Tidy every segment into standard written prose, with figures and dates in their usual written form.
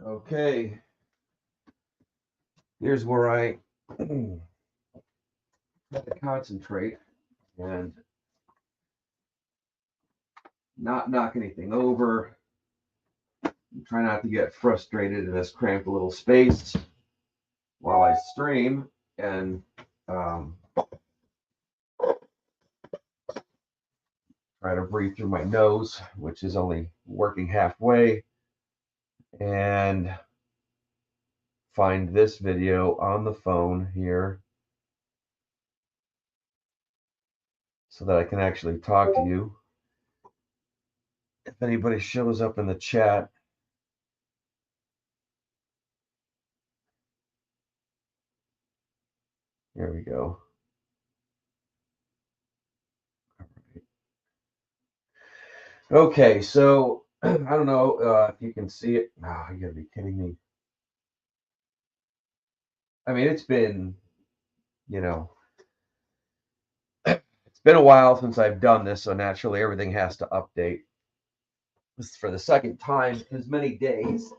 Okay, here's where I have to concentrate and not knock anything over. Try not to get frustrated in this cramped little space while I stream, and um, try to breathe through my nose, which is only working halfway, and find this video on the phone here so that I can actually talk to you. If anybody shows up in the chat, here we go. Okay, so I don't know if you can see it. Oh, you gotta be kidding me. I mean, it's been, you know, it's been a while since I've done this, so naturally everything has to update. This is for the second time in as many days.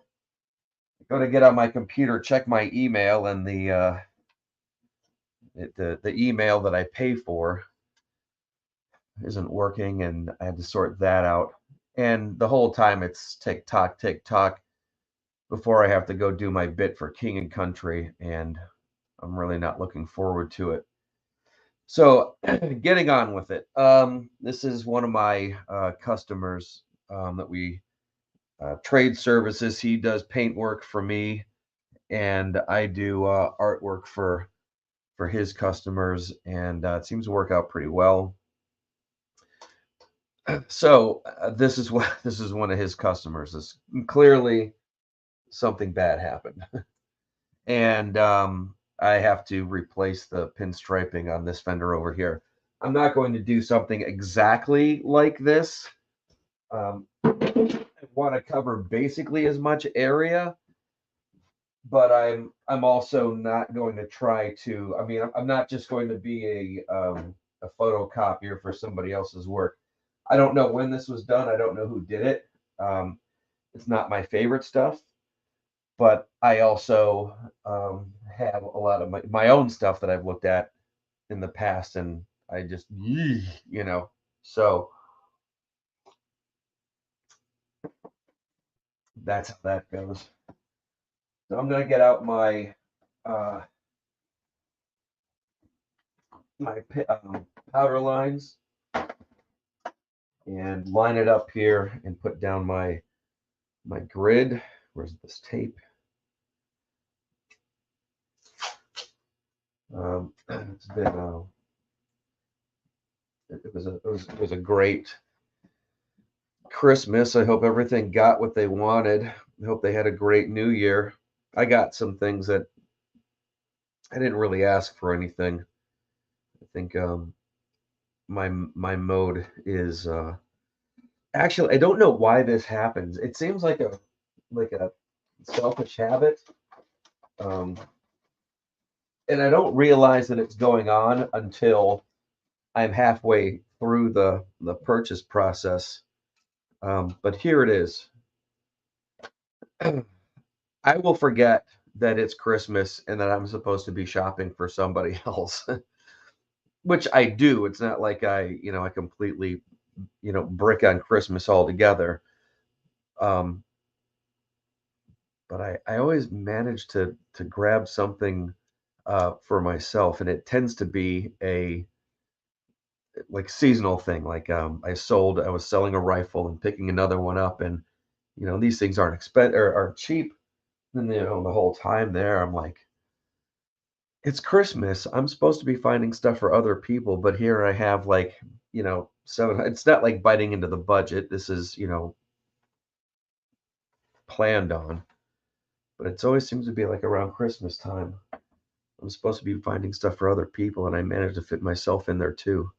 I'm going to get on my computer, check my email, and the email that I pay for isn't working, and I had to sort that out. And the whole time it's tick tock, before I have to go do my bit for King and Country, and I'm really not looking forward to it. So, getting on with it. This is one of my customers that we trade services. He does paint work for me, and I do artwork for his customers, and it seems to work out pretty well. So this is what this is one of his customers. This clearly something bad happened, and I have to replace the pinstriping on this fender over here. I'm not going to do something exactly like this. I want to cover basically as much area, but I'm also not going to try to. I mean, I'm not just going to be a photocopier for somebody else's work. I don't know when this was done. I don't know who did it. It's not my favorite stuff, but I also have a lot of my own stuff that I've looked at in the past, and I just, you know, so that's how that goes. So I'm gonna get out uh, my powder lines and line it up here and put down my grid. Where's this tape? It's been it was a great Christmas. I hope everything got what they wanted. I hope they had a great New Year. I got some things that I didn't really ask for anything. I think my mode is actually, I don't know why this happens. It seems like a selfish habit. Um, and I don't realize that it's going on until I'm halfway through the purchase process. But here it is. I will forget that it's Christmas and that I'm supposed to be shopping for somebody else, which I do. It's not like I completely, brick on Christmas altogether. Um, but I always manage to grab something for myself, and it tends to be a like seasonal thing. Like I was selling a rifle and picking another one up, and these things aren't are cheap. And the whole time there, I'm like, it's Christmas. I'm supposed to be finding stuff for other people, but here I have like seven. It's not like biting into the budget. This is planned on, but it always seems to be like around Christmas time. I'm supposed to be finding stuff for other people, and I managed to fit myself in there too.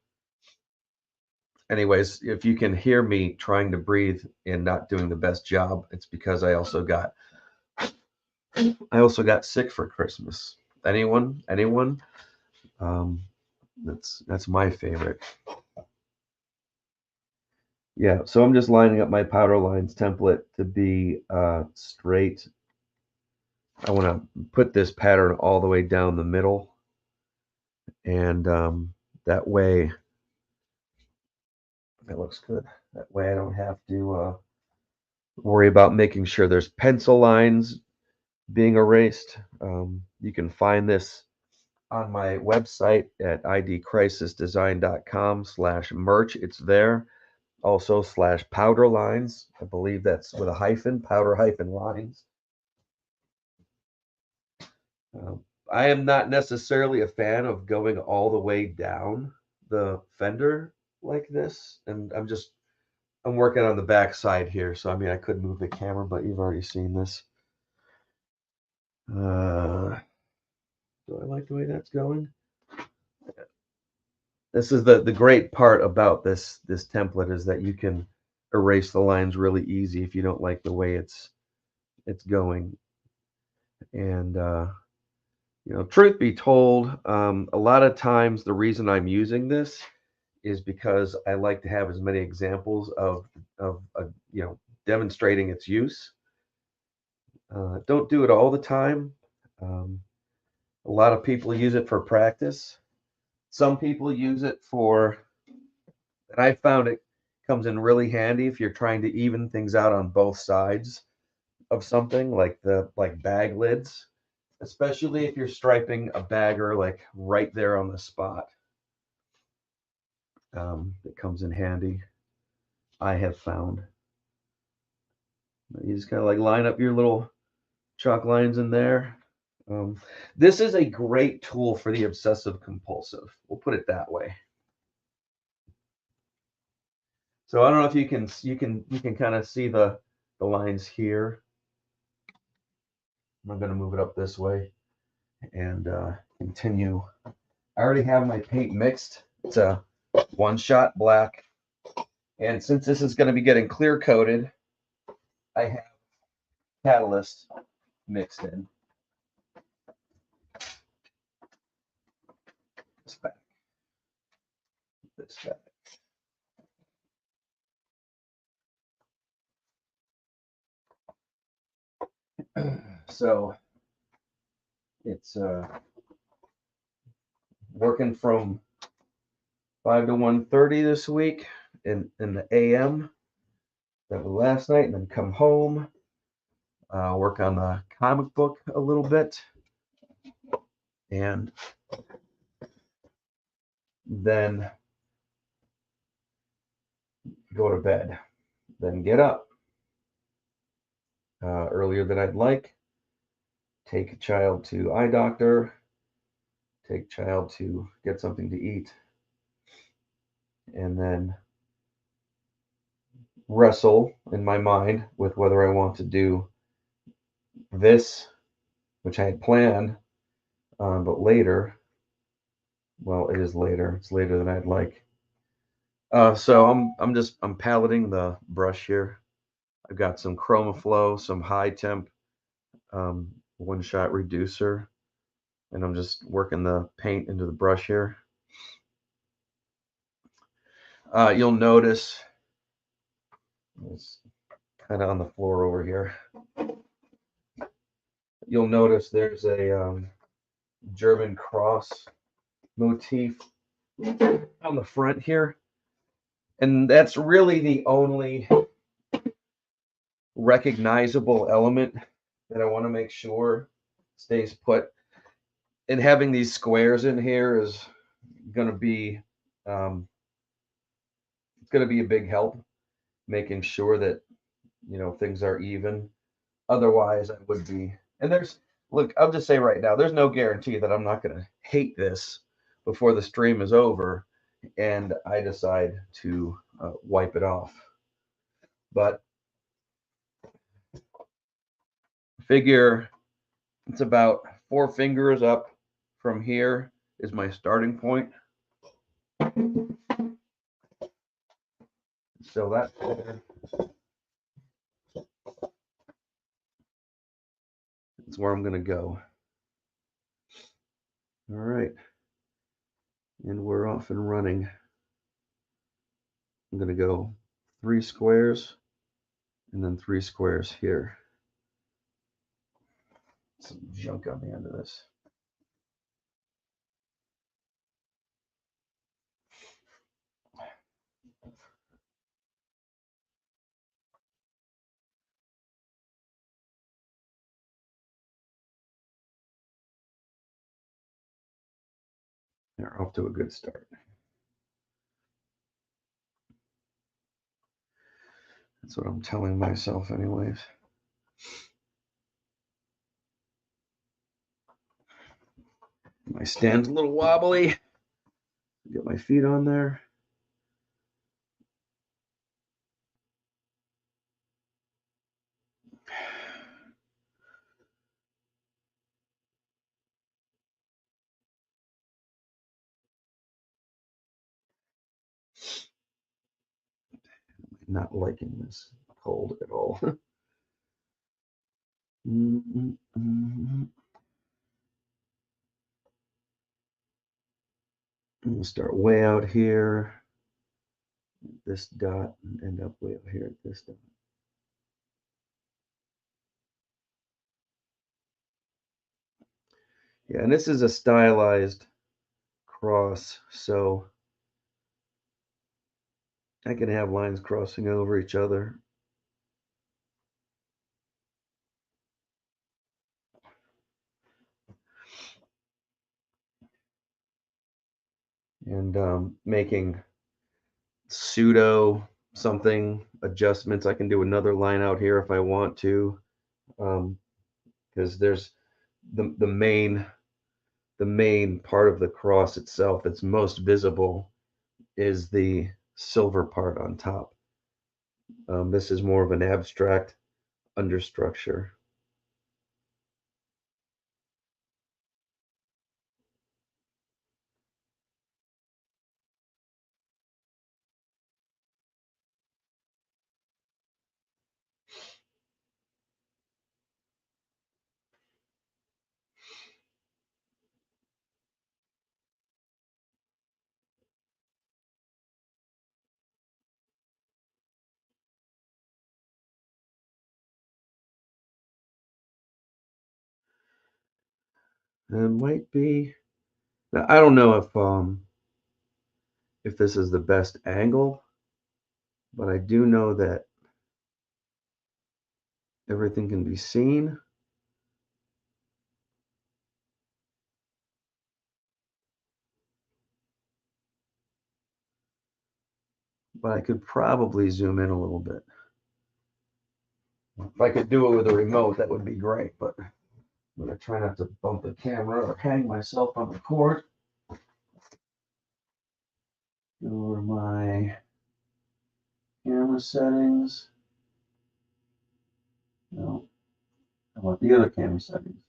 Anyways, if you can hear me trying to breathe and not doing the best job, it's because I also got sick for Christmas. Anyone? Um, that's my favorite. Yeah, so I'm just lining up my powder lines template to be straight I want to put this pattern all the way down the middle, and that way that looks good. That way I don't have to worry about making sure there's pencil lines being erased. You can find this on my website at idcrisisdesign.com/merch. It's there. Also /powder lines. I believe that's with a hyphen, powder hyphen lines. I am not necessarily a fan of going all the way down the fender like this, and I'm working on the back side here, so I mean I could move the camera, but you've already seen this. Do I like the way that's going? This is the great part about this template is that you can erase the lines really easy if you don't like the way it's going. And you know, truth be told, a lot of times the reason I'm using this is because I like to have as many examples of you know, demonstrating its use. Don't do it all the time. A lot of people use it for practice. Some people use it for, and I found it comes in really handy if you're trying to even things out on both sides of something like bag lids, especially if you're striping a bagger like right there on the spot. It comes in handy, I have found. You just kind of like line up your little chalk lines in there. This is a great tool for the obsessive compulsive. We'll put it that way. So I don't know if you can kind of see the lines here. I'm going to move it up this way and continue. I already have my paint mixed. It's a one-shot black. And since this is going to be getting clear coated, I have catalyst mixed in. This back. This back. So it's working from 5 to 1:30 this week in the AM. That was last night, and then come home, work on the comic book a little bit, and then go to bed. Then get up earlier than I'd like. Take a child to eye doctor. Take child to get something to eat, and then wrestle in my mind with whether I want to do this, which I had planned, but later. Well, it is later. It's later than I'd like. So I'm paleting the brush here. I've got some ChromaFlow, some high temp one shot reducer, and I'm just working the paint into the brush here. You'll notice it's kind of on the floor over here. You'll notice there's a German cross motif on the front here, and that's really the only recognizable element that I want to make sure stays put. And having these squares in here is going to be it's going to be a big help, making sure that you know things are even. Otherwise, I would be. And there's look, I'll just say right now, there's no guarantee that I'm not going to hate this before the stream is over, and I decide to wipe it off. But figure it's about 4 fingers up from here is my starting point. So that's where I'm going to go. All right. And we're off and running. I'm going to go 3 squares and then 3 squares here. some junk on the end of this. They're off to a good start. That's what I'm telling myself anyways. My stand's a little wobbly. Get my feet on there. Not liking this cold at all. I'm gonna start way out here, this dot, and end up way out here at this dot. Yeah, and this is a stylized cross, so I can have lines crossing over each other. And making pseudo something adjustments. I can do another line out here if I want to, because there's the main part of the cross itself that's most visible is the silver part on top. This is more of an abstract understructure. And it might be. Now, I don't know if this is the best angle, but I do know that everything can be seen. But I could probably zoom in a little bit. If I could do it with a remote, that would be great, but I'm gonna try not to bump the camera or hang myself on the cord. Go over my camera settings. No, I want the other camera settings.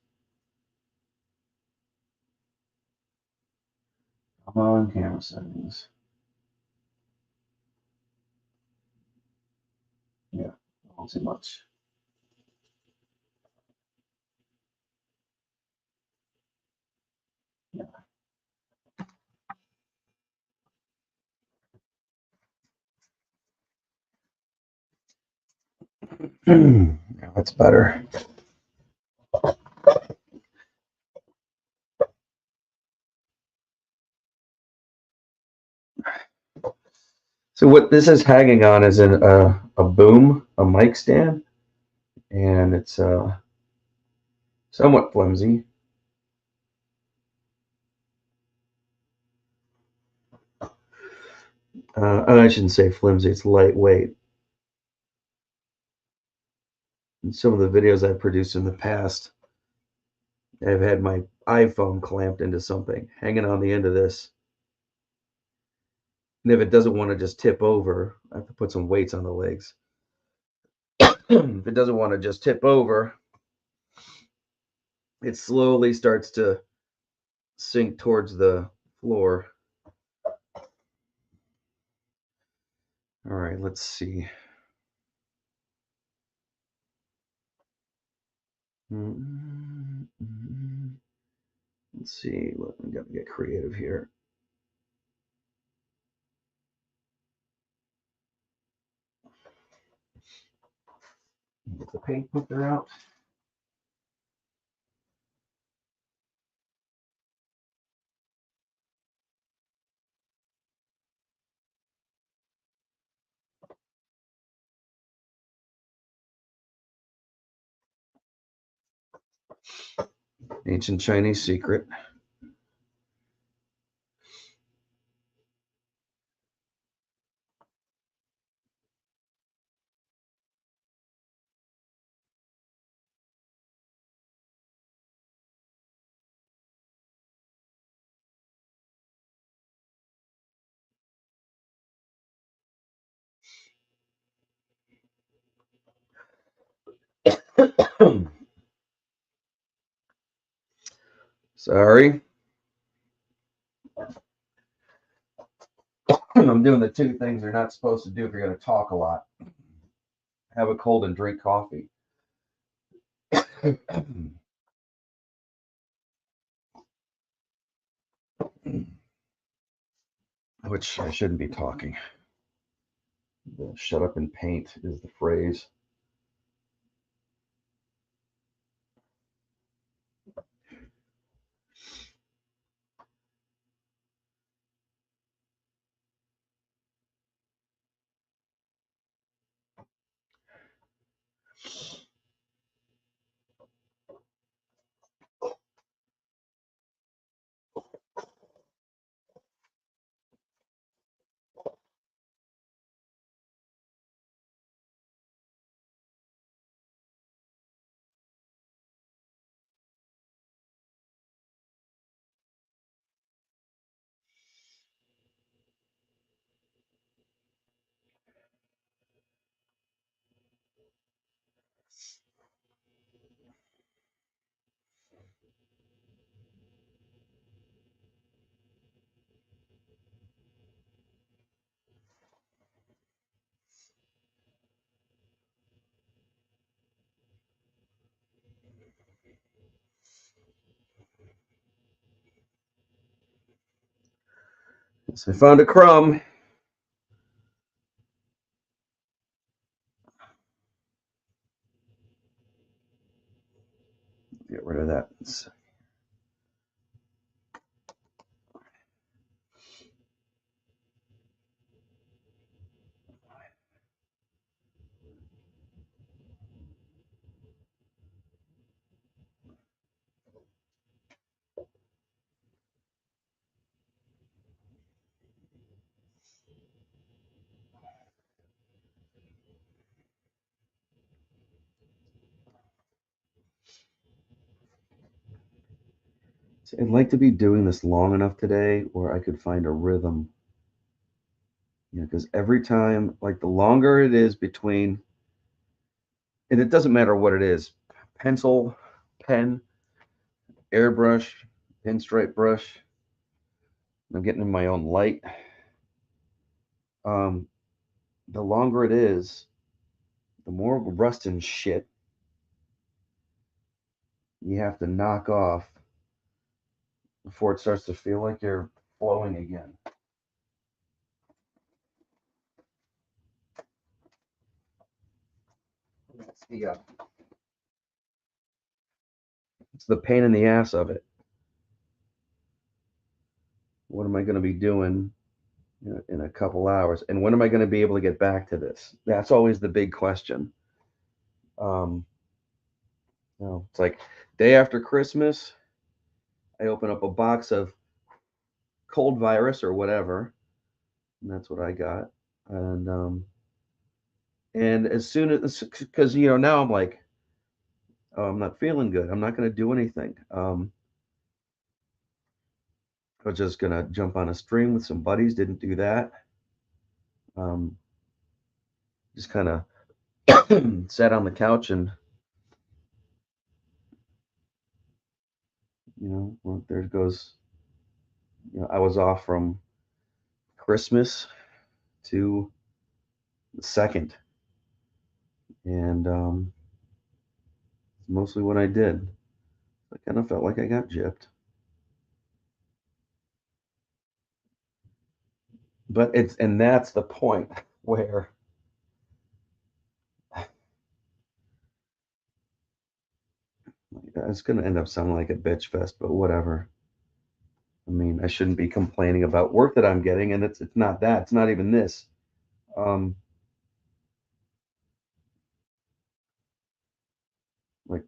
Come on, camera settings. Yeah, not too much. Yeah. Yeah, that's better. So what this is hanging on is a boom, a mic stand, and it's somewhat flimsy. I shouldn't say flimsy; it's lightweight. In some of the videos I've produced in the past, I've had my iPhone clamped into something, hanging on the end of this. And if it doesn't want to just tip over, I have to put some weights on the legs. If it doesn't want to just tip over, it slowly starts to sink towards the floor. All right, let's see. Let's see. We got to get creative here. Get the paint puther out. Ancient Chinese secret. Sorry. I'm doing the two things you're not supposed to do if you're going to talk a lot. Have a cold and drink coffee. Which I shouldn't be talking. The shut up and paint is the phrase. So I found a crumb. Get rid of that. I'd like to be doing this long enough today where I could find a rhythm. Because every time, like the longer it is between, and it doesn't matter what it is, pencil, pen, airbrush, pinstripe brush. I'm getting in my own light. Um, the longer it is, the more rust and shit you have to knock off before it starts to feel like you're flowing again. Yeah, it's the pain in the ass of it. What am I going to be doing in a couple hours? And when am I going to be able to get back to this? That's always the big question. Um, it's like day after Christmas, I open up a box of cold virus or whatever, and that's what I got. And as soon as, because now I'm like, oh, I'm not feeling good. I'm not going to do anything. I was just gonna jump on a stream with some buddies. Didn't do that. Um, just kind of sat on the couch and well, there goes. I was off from Christmas to the second, and mostly what I did. I kind of felt like I got gypped, but and that's the point where it's going to end up sounding like a bitch fest, but whatever. I mean, I shouldn't be complaining about work that I'm getting, and it's not that. It's not even this. Um, like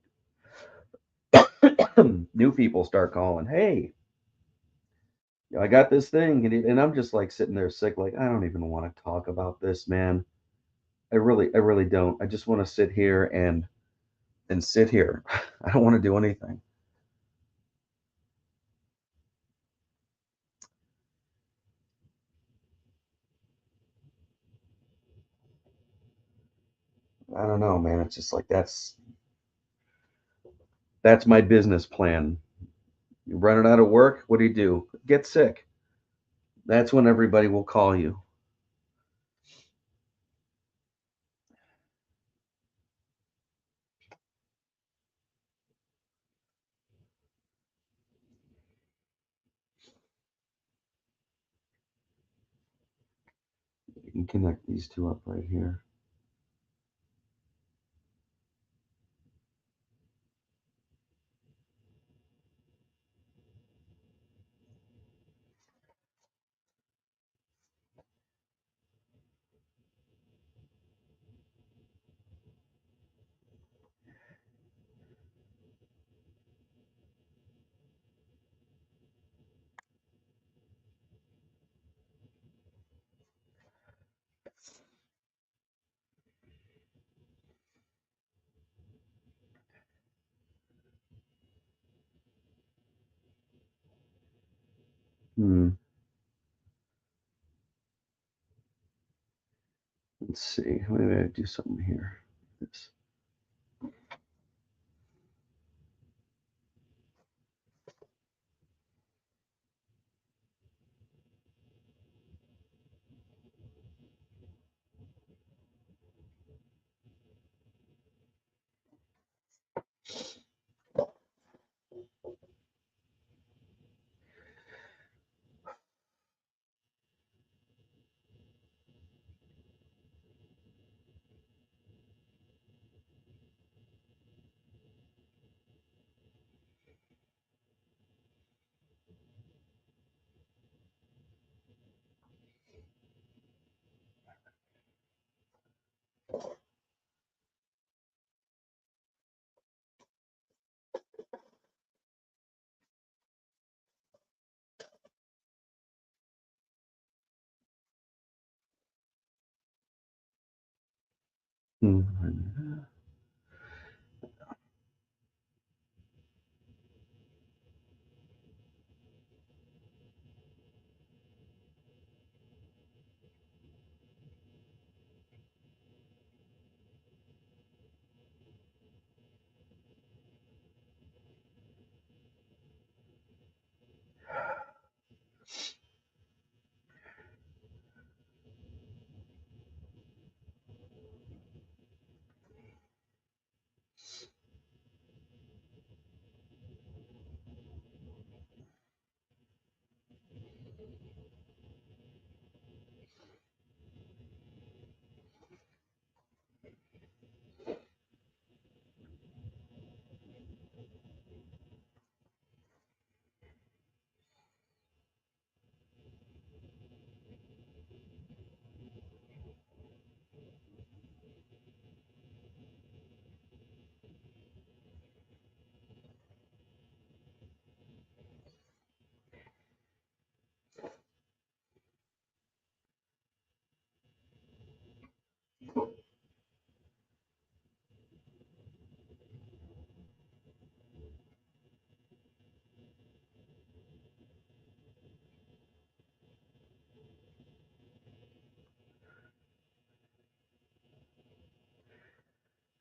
new people start calling, hey, I got this thing, and I'm just like sitting there sick, like I don't even want to talk about this, man. I really don't. I just want to sit here and sit here. I don't want to do anything. I don't know, man. It's just like that's my business plan. You're running out of work. What do? Get sick. That's when everybody will call you. You can connect these two up right here. Hmm. Let's see. Maybe I do something here. This. Hmm.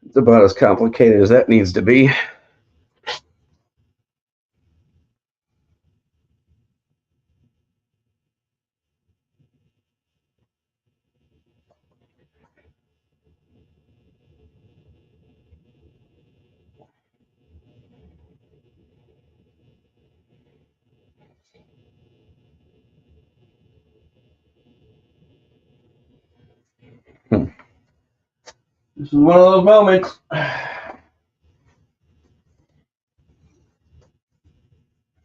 It's about as complicated as that needs to be. Hmm. This is one of those moments.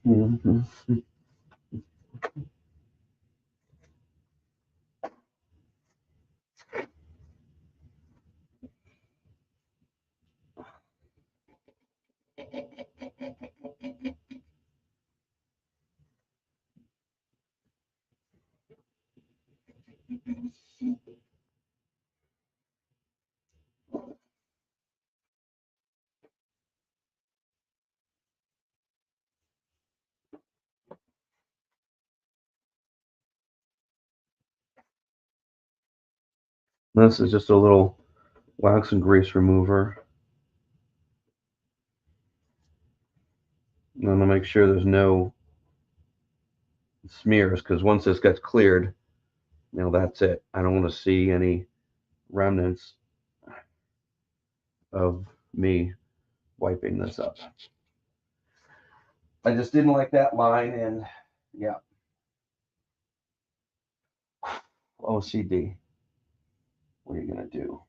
Mhm. This is just a little wax and grease remover. I'm gonna make sure there's no smears, because once this gets cleared, that's it. I don't want to see any remnants of me wiping this up. I just didn't like that line, and yeah, OCD. What are you gonna do?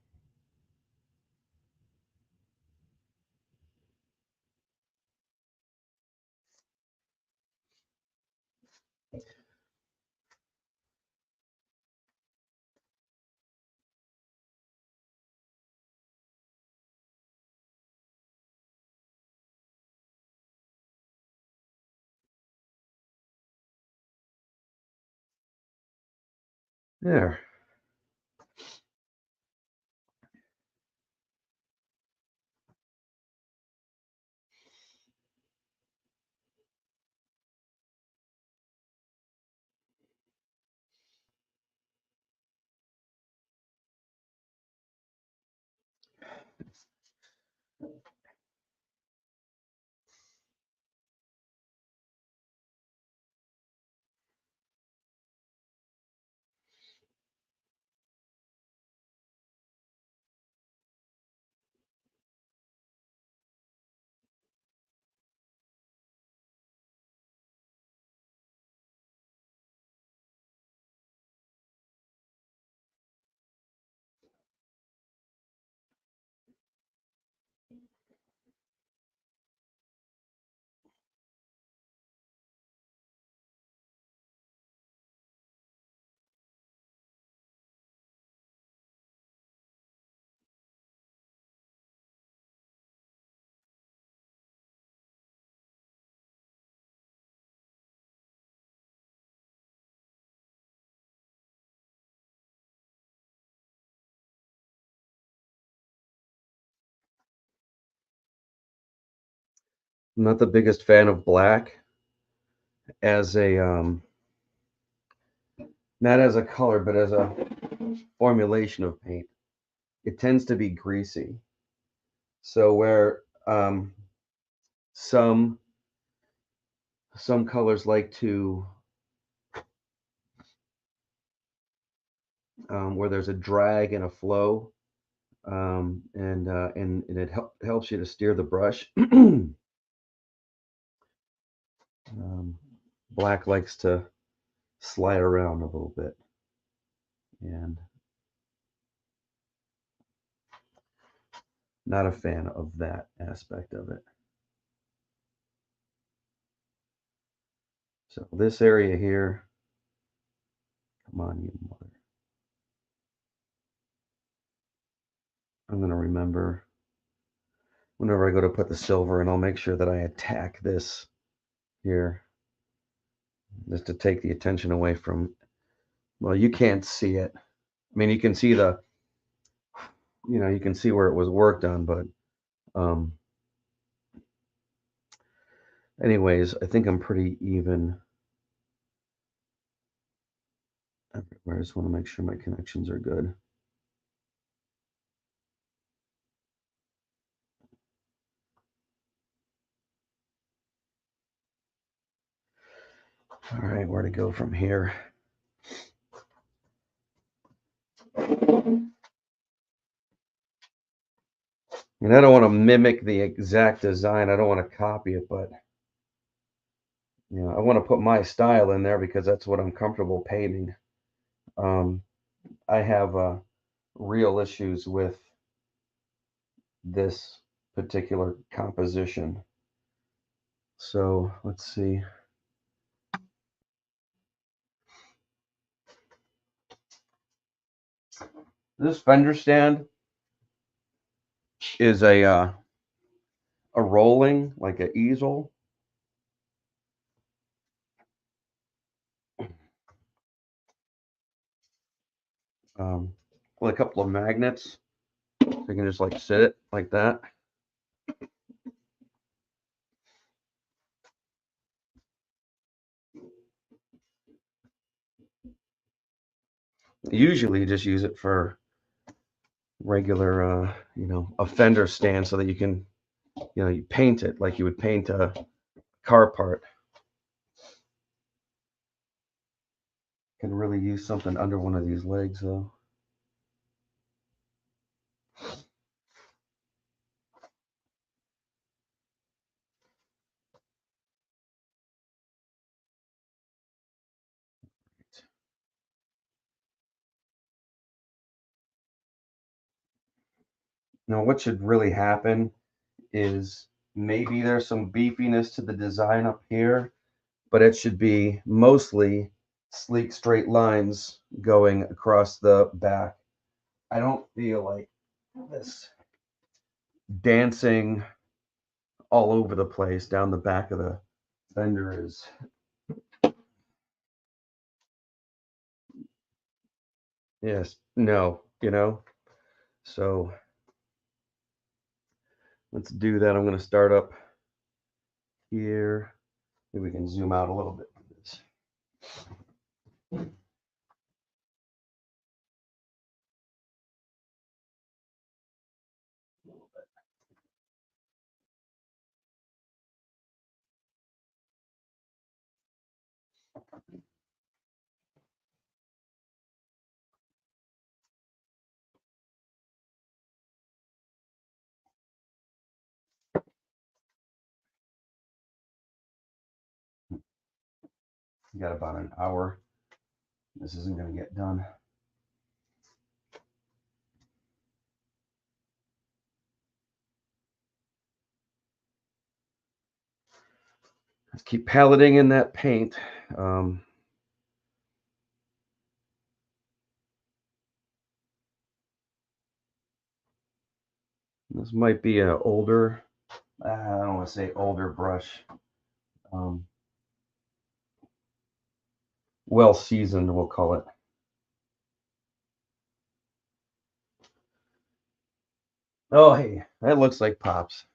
There. I'm not the biggest fan of black as a not as a color, but as a formulation of paint. It tends to be greasy. So where some colors like to where there's a drag and a flow, and it helps you to steer the brush. Black likes to slide around a little bit, and not a fan of that aspect of it. So this area here, come on, you mother. I'm going to remember whenever I go to put the silver, and I'll make sure that I attack this here, just to take the attention away from, well, you can't see it. I mean, you can see you can see where it was worked on, but anyways, I think I'm pretty even everywhere. I just want to make sure my connections are good. All right, where to go from here? And I don't want to mimic the exact design. I don't want to copy it, but I want to put my style in there because that's what I'm comfortable painting. I have real issues with this particular composition. So let's see. This fender stand is a rolling, like an easel. With a couple of magnets. So you can just like sit it like that. Usually you just use it for regular, a fender stand so that you can, you paint it like you would paint a car part. Can really use something under one of these legs though. Now, what should really happen is maybe there's some beefiness to the design up here, but it should be mostly sleek straight lines going across the back. I don't feel like this dancing all over the place down the back of the fender is. Yes, no, so let's do that. I'm going to start up here. Maybe we can zoom out a little bit. We got about an hour. This isn't going to get done. Let's keep palleting in that paint. This might be an older, I don't want to say older brush, well seasoned, we'll call it. Oh, hey, that looks like Pops.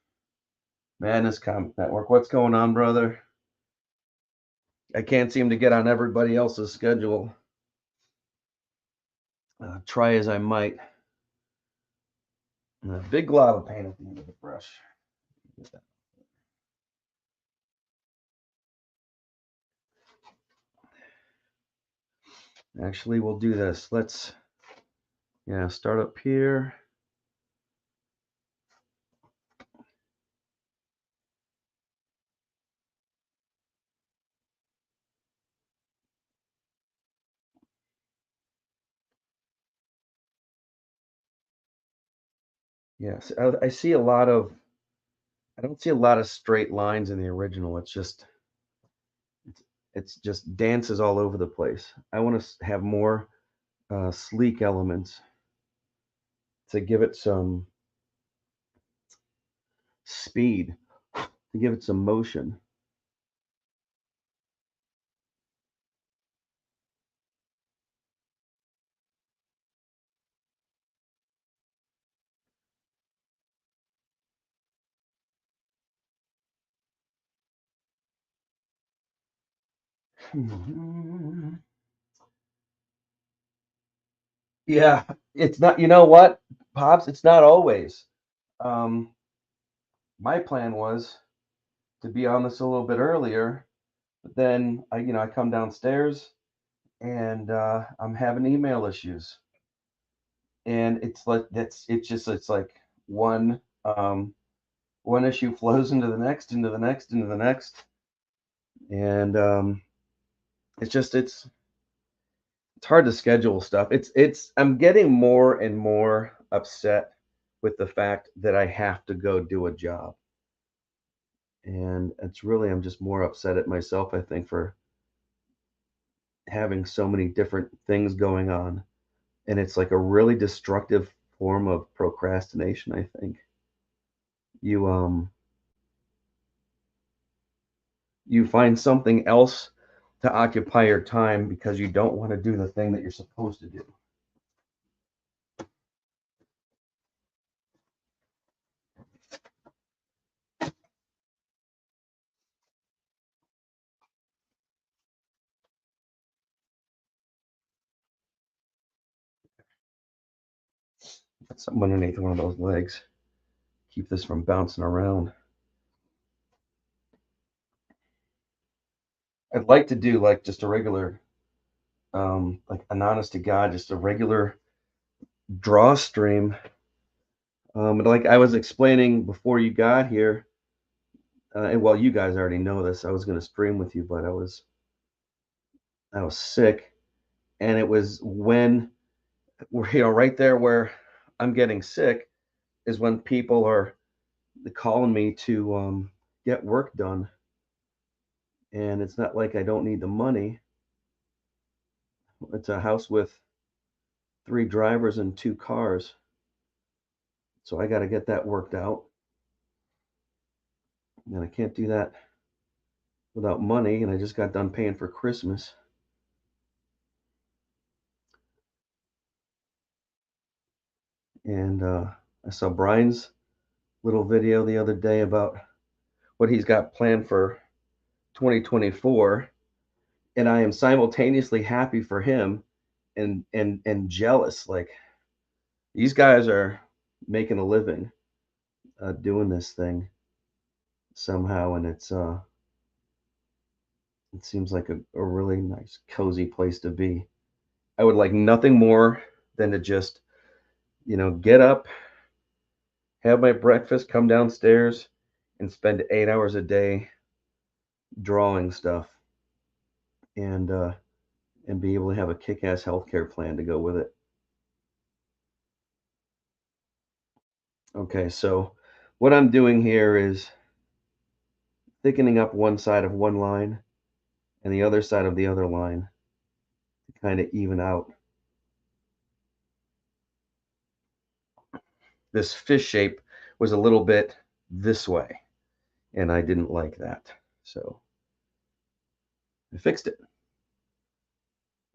Madness Comic Network. What's going on, brother? I can't seem to get on everybody else's schedule. Try as I might. And a big glob of paint at the end of the brush. Actually, we'll do this. Let's, start up here. Yes, I see a lot of, I don't see a lot of straight lines in the original. It's just dances all over the place. I want to have more sleek elements to give it some speed, to give it some motion. Yeah, it's not, you know what, Pops, it's not always. Um, my plan was to be on this a little bit earlier, but then I come downstairs and I'm having email issues. And it's like it's like one one issue flows into the next, into the next, into the next. And it's hard to schedule stuff. It's I'm getting more and more upset with the fact that I have to go do a job. And it's really I'm just more upset at myself, I think, for having so many different things going on. And it's like a really destructive form of procrastination, I think. You you find something else to occupy your time because you don't want to do the thing that you're supposed to do. Put something underneath one of those legs. Keep this from bouncing around. I'd like to do like just a regular, like an honest to God, just a regular draw stream. Like I was explaining before you got here, and well, you guys already know this. I was going to stream with you, but I was sick, and it was when right there where I'm getting sick is when people are calling me to get work done, and it's not like I don't need the money. It's a house with 3 drivers and 2 cars, so I got to get that worked out, and I can't do that without money. And I just got done paying for Christmas, and I saw Brian's little video the other day about what he's got planned for 2024, and I am simultaneously happy for him and jealous. Like these guys are making a living doing this thing somehow, and it seems like a really nice cozy place to be. I would like nothing more than to just get up, have my breakfast, come downstairs, and spend 8 hours a day drawing stuff, and be able to have a kick-ass healthcare plan to go with it. Okay, so what I'm doing here is thickening up one side of one line and the other side of the other line to kind of even out. This fish shape was a little bit this way, and I didn't like that. So I fixed it.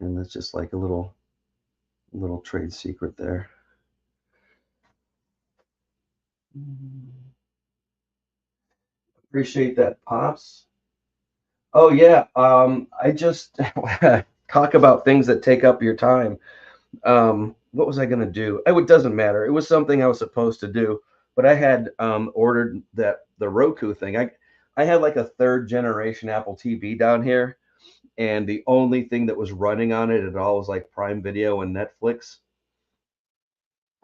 And that's just like a little trade secret there. Appreciate that, Pops. Oh yeah, I just talk about things that take up your time. What was I gonna do? It doesn't matter. It was something I was supposed to do, but I had ordered the Roku thing. I had like a third generation Apple TV down here, and the only thing that was running on it at all was like Prime Video and Netflix.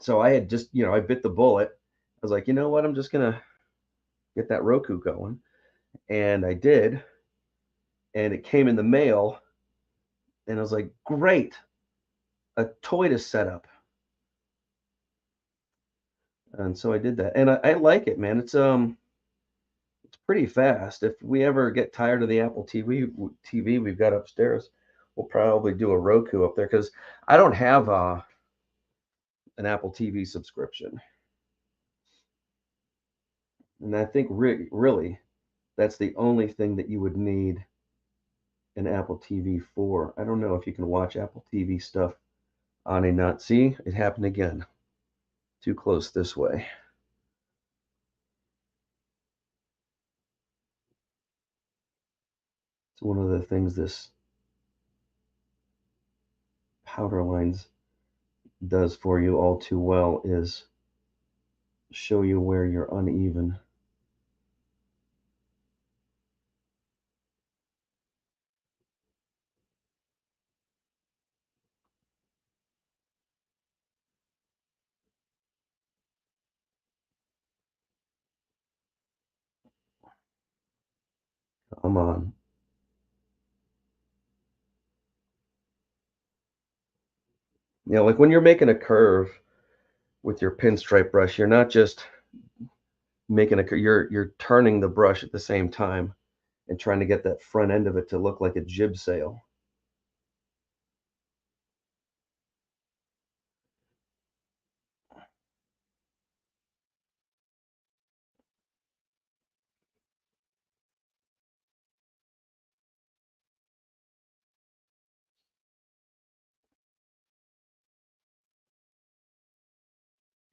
So I had just, I bit the bullet. I was like, you know what? I'm just gonna get that Roku going, and I did, and it came in the mail, and I was like, great, a toy to set up. And so I did that, and I like it, man. It's pretty fast. If we ever get tired of the Apple TV we've got upstairs, we'll probably do a Roku up there because I don't have an Apple TV subscription, and I think really that's the only thing that you would need an Apple TV for. I don't know if you can watch Apple TV stuff on a not. See, it happened again. Too close this way. It's one of the things this powder lines does for you all too well is show you where you're uneven. Come on. Like when you're making a curve with your pinstripe brush, you're not just making you're turning the brush at the same time and trying to get that front end of it to look like a jib sail.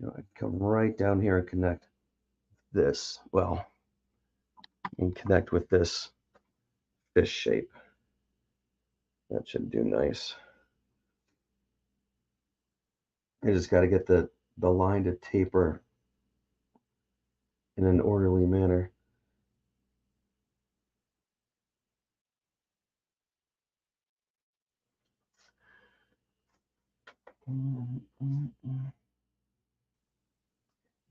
I come right down here and connect this. Well, and connect with this fish shape. That should do nice. I just got to get the the line to taper in an orderly manner.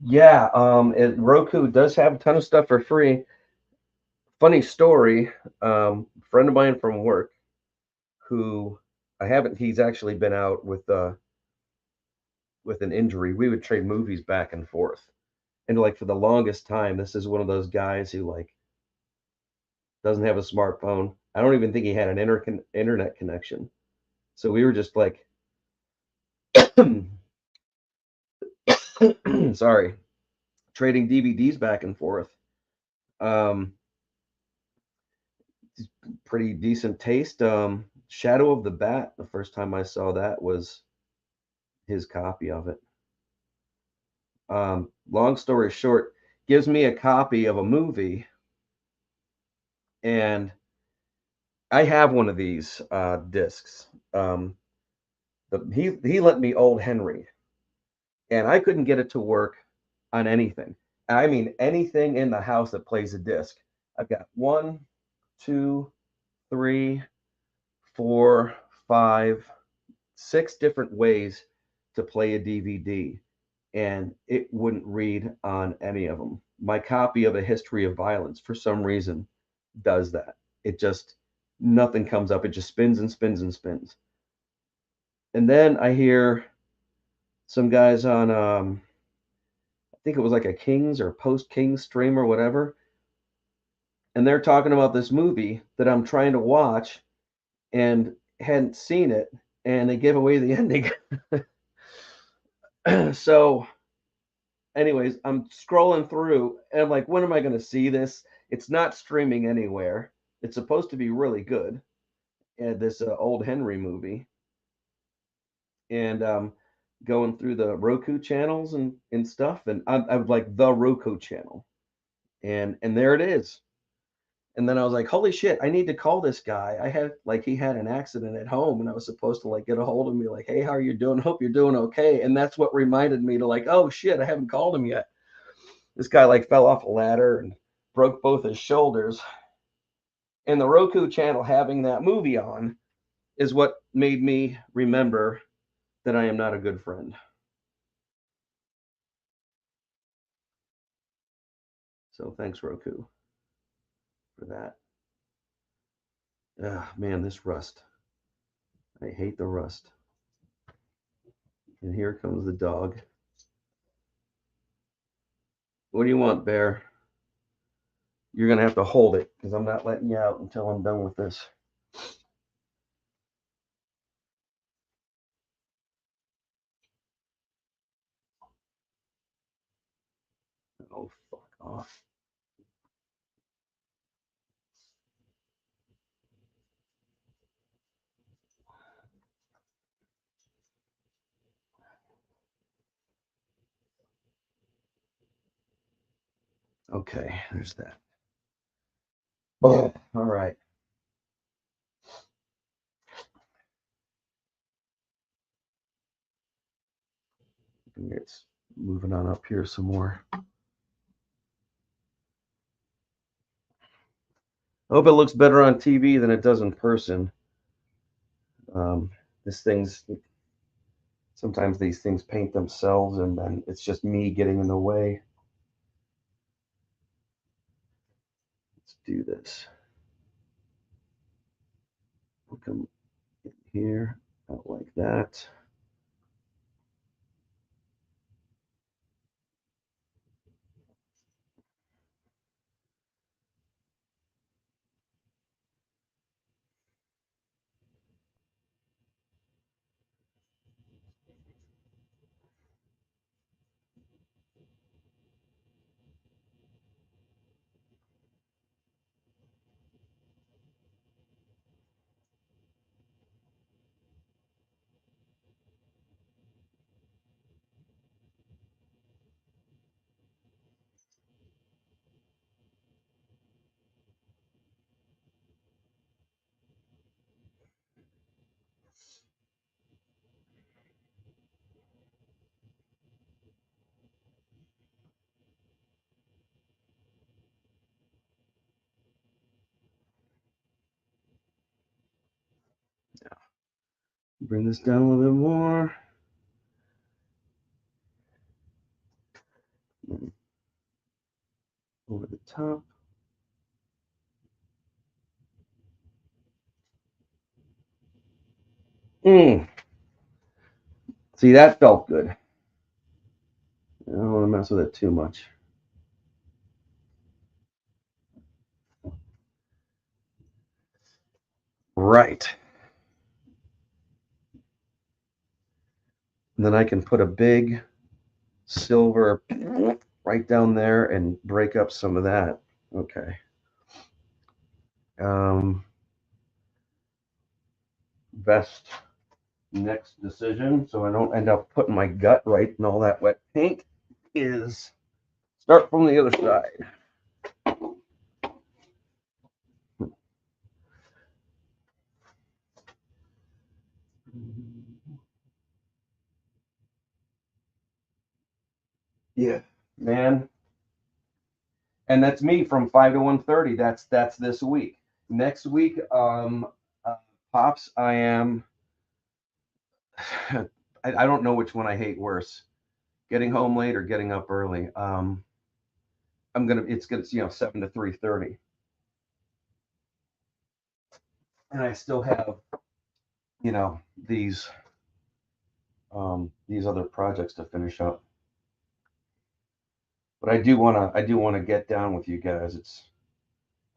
Yeah, Roku does have a ton of stuff for free. Funny story, friend of mine from work who I haven't he's actually been out with an injury. We would trade movies back and forth. And like for the longest time, this is one of those guys who like doesn't have a smartphone. I don't even think he had an internet connection. So we were just like sorry, trading DVDs back and forth. Um, Pretty decent taste. Shadow of the Bat, the first time I saw that was his copy of it. Long story short, gives me a copy of a movie, and I have one of these discs. He lent me Old Henry, and I couldn't get it to work on anything. I mean, anything in the house that plays a disc. I've got one, two, three, four, five, six different ways to play a DVD, and it wouldn't read on any of them. My copy of A History of Violence, for some reason, does that. It just, nothing comes up. It just spins and spins and spins. And then I hear some guys on, I think it was like a Kings or Post Kings stream or whatever, and they're talking about this movie that I'm trying to watch and hadn't seen it, and they give away the ending. So anyways, I'm scrolling through and I'm like, when am I going to see this? It's not streaming anywhere. It's supposed to be really good. And this old Henry movie, and going through the Roku channels and stuff, and I was like the Roku channel, and there it is. And then I was like, holy shit, I need to call this guy. I had like he had an accident at home, and I was supposed to like get a hold of me, like, hey, how are you doing? Hope you're doing okay. And that's what reminded me to like, oh shit, I haven't called him yet. This guy like fell off a ladder and broke both his shoulders. And the Roku channel having that movie on is what made me remember that I am not a good friend. So thanks, Roku, for that. Ah, man, this rust. I hate the rust. And here comes the dog. What do you want, Bear? You're going to have to hold it because I'm not letting you out until I'm done with this. Oh, fuck off. Okay, there's that. Oh, all right. It's moving on up here some more. I hope it looks better on TV than it does in person. This thing's sometimes these things paint themselves, and then it's just me getting in the way. Let's do this. We'll come in here, out like that. Bring this down a little bit more. Over the top. See, that felt good. I don't want to mess with it too much. Right. And then I can put a big silver right down there and break up some of that. Okay. Um, best next decision, so I don't end up putting my gut right in all that wet paint, is start from the other side. Yeah, man. And that's me from 5 to 1:30. That's this week. Next week, pops, I am. I don't know which one I hate worse, getting home late or getting up early. It's gonna 7 to 3:30, and I still have you know these these other projects to finish up. But I do wanna get down with you guys.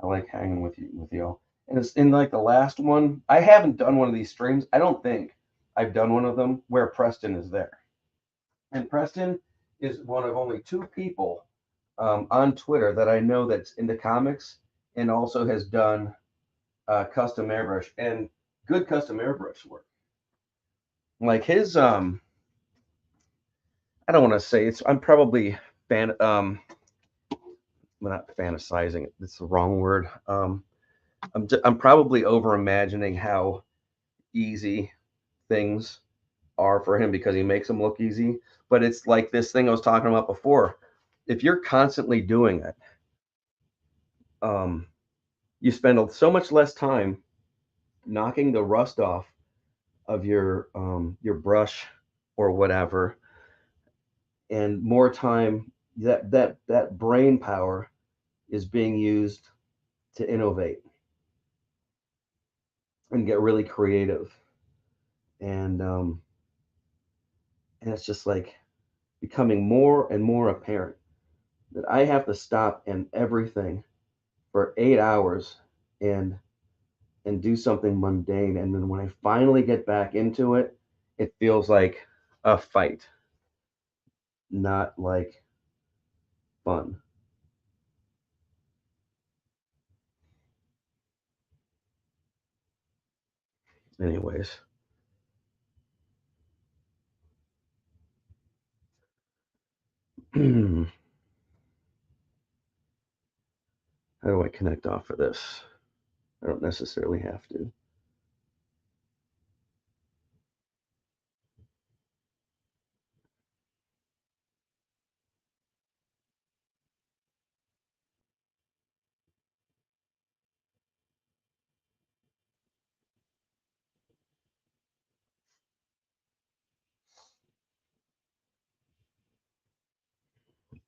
I like hanging with y'all. And it's in like the last one. I haven't done one of these streams. I don't think I've done one of them where Preston is there. And Preston is one of only two people on Twitter that I know that's into comics and also has done custom airbrush and good custom airbrush work. Like his I don't want to say it's I'm probably fan well, not fantasizing. It's the wrong word. I'm probably over imagining how easy things are for him because he makes them look easy. But it's like this thing I was talking about before. If you're constantly doing it, um, you spend so much less time knocking the rust off of your brush or whatever, and more time that brain power is being used to innovate and get really creative. And it's just like becoming more and more apparent that I have to stop and everything for 8 hours and do something mundane. And then when I finally get back into it, it feels like a fight, not like fun. Anyways, how do I connect off of this? I don't necessarily have to.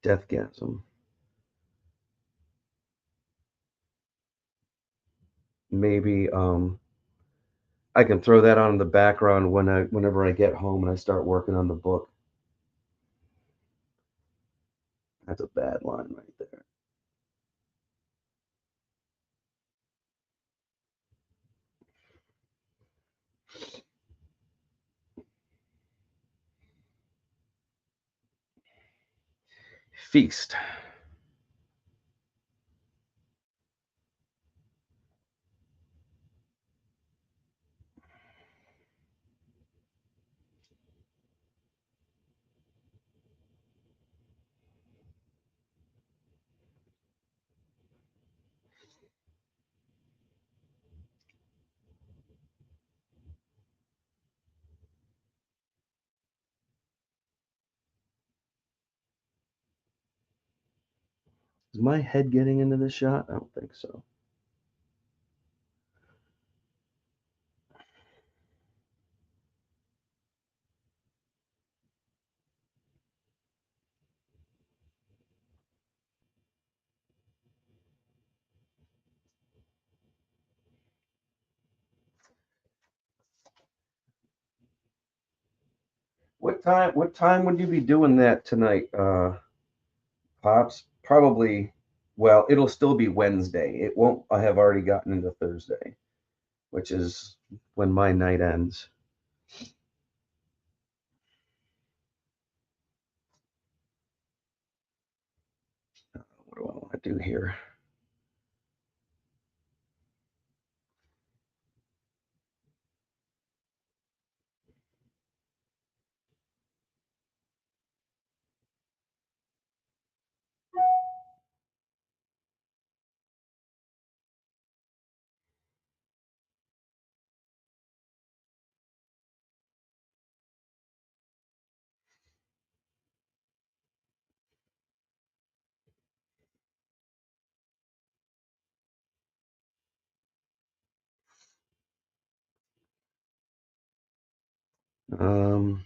Deathgasm. Maybe I can throw that on in the background whenever I get home and I start working on the book. That's a bad line right there. Feast. Is my head getting into the shot? I don't think so. What time would you be doing that tonight, Pops? Probably, well, it'll still be Wednesday. It won't I have already gotten into Thursday, which is when my night ends. What do I want to do here? Um,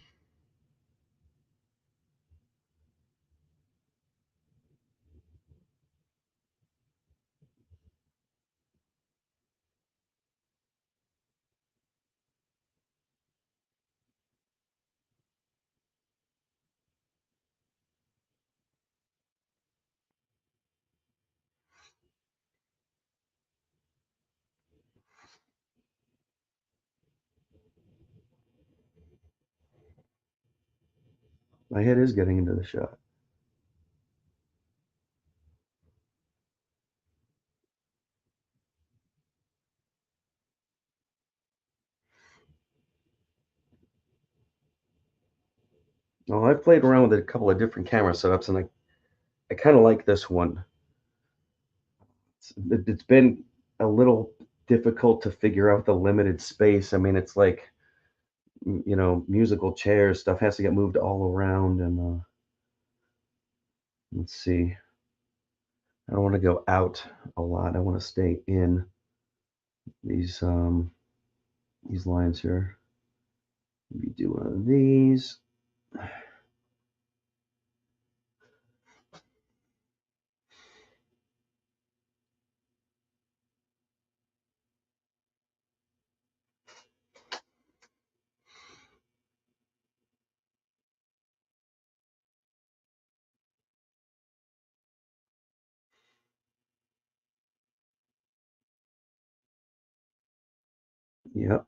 my head is getting into the shot. Well, I've played around with a couple of different camera setups, and I kind of like this one. It's been a little difficult to figure out the limited space. I mean, it's like, musical chairs, stuff has to get moved all around. And let's see. I don't want to go out a lot. I want to stay in these lines here. Maybe do one of these. Yep.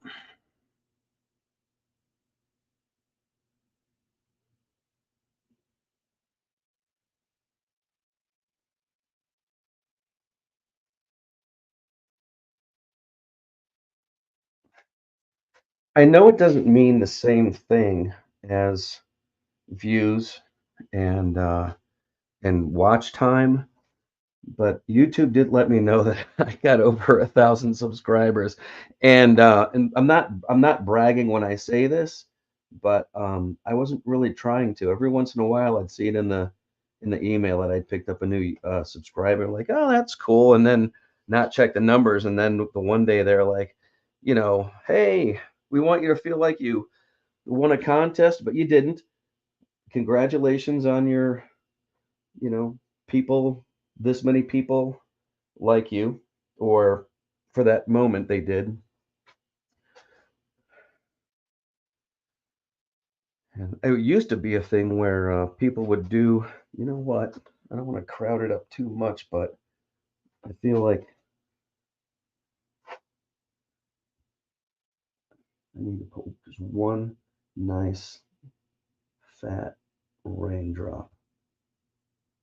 I know it doesn't mean the same thing as views and watch time, but YouTube did let me know that I got over 1,000 subscribers, and I'm not bragging when I say this, but I wasn't really trying to. Every once in a while, I'd see it in the email that I'd picked up a new subscriber, like, oh, that's cool, and then not check the numbers, and then the one day they're like, hey, we want you to feel like you won a contest, but you didn't. Congratulations on your, you know, people, this many people like you, or for that moment they did. And it used to be a thing where people would do, you know what? I don't want to crowd it up too much, but I feel like I need to put just one nice fat raindrop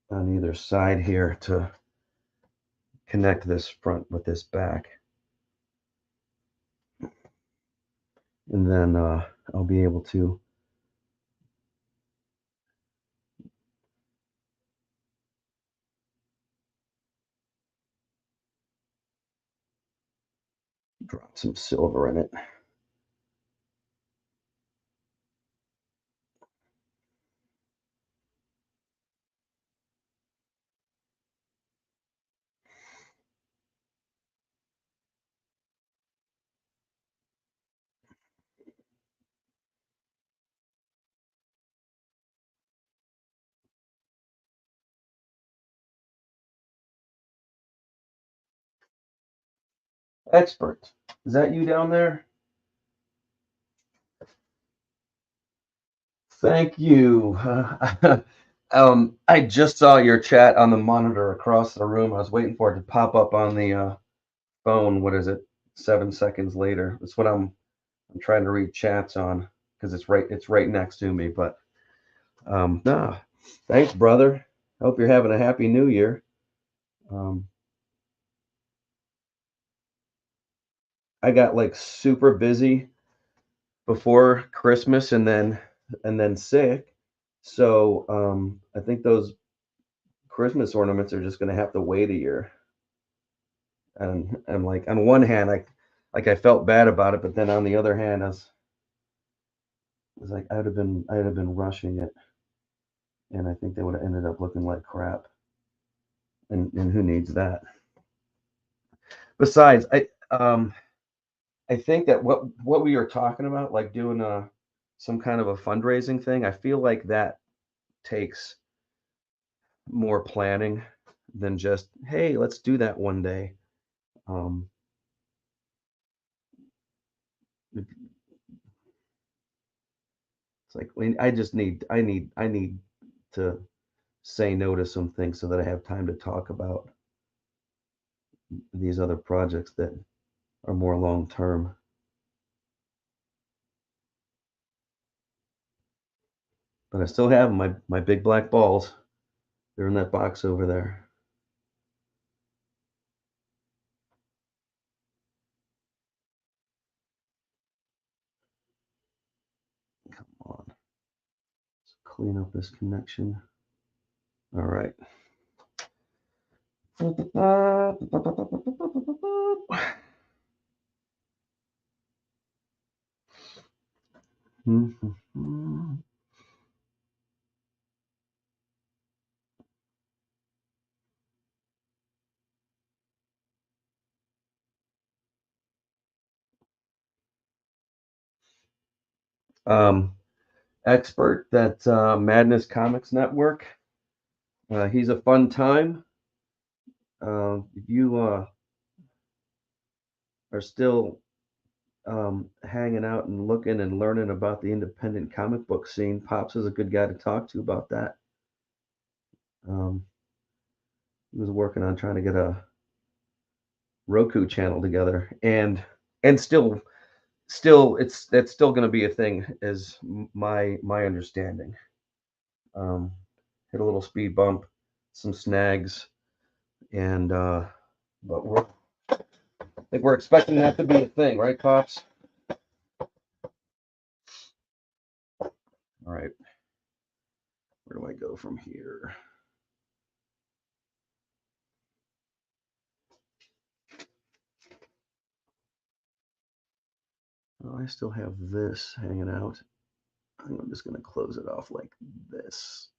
on either side here to connect this front with this back. And then I'll be able to drop some silver in it. Expert, is that you down there? Thank you. I just saw your chat on the monitor across the room. I was waiting for it to pop up on the phone. What is it? 7 seconds later. That's what I'm trying to read chats on because it's right next to me. But nah, thanks, brother. Hope you're having a happy New Year. I got like super busy before Christmas and then sick. So I think those Christmas ornaments are just gonna have to wait a year. And I'm like, on one hand, I felt bad about it, but then on the other hand, I was like, I'd have been rushing it, and I think they would have ended up looking like crap. And who needs that? Besides, I think that what we are talking about, like doing some kind of a fundraising thing, I feel like that takes more planning than just, hey, let's do that one day. Um, it's like I need to say no to some things so that I have time to talk about these other projects that are more long term. But I still have my big black balls. They're in that box over there. Come on, let's clean up this connection. All right. Um, Expert, that Madness Comics Network. He's a fun time. If you are still hanging out and looking and learning about the independent comic book scene, Pops is a good guy to talk to about that. Um, he was working on trying to get a Roku channel together, and still that's still going to be a thing, is my understanding. Um, Hit a little speed bump, some snags, and but I think we're expecting that to be a thing, right, Pops? All right, where do I go from here? Oh, I still have this hanging out. I'm just going to close it off like this.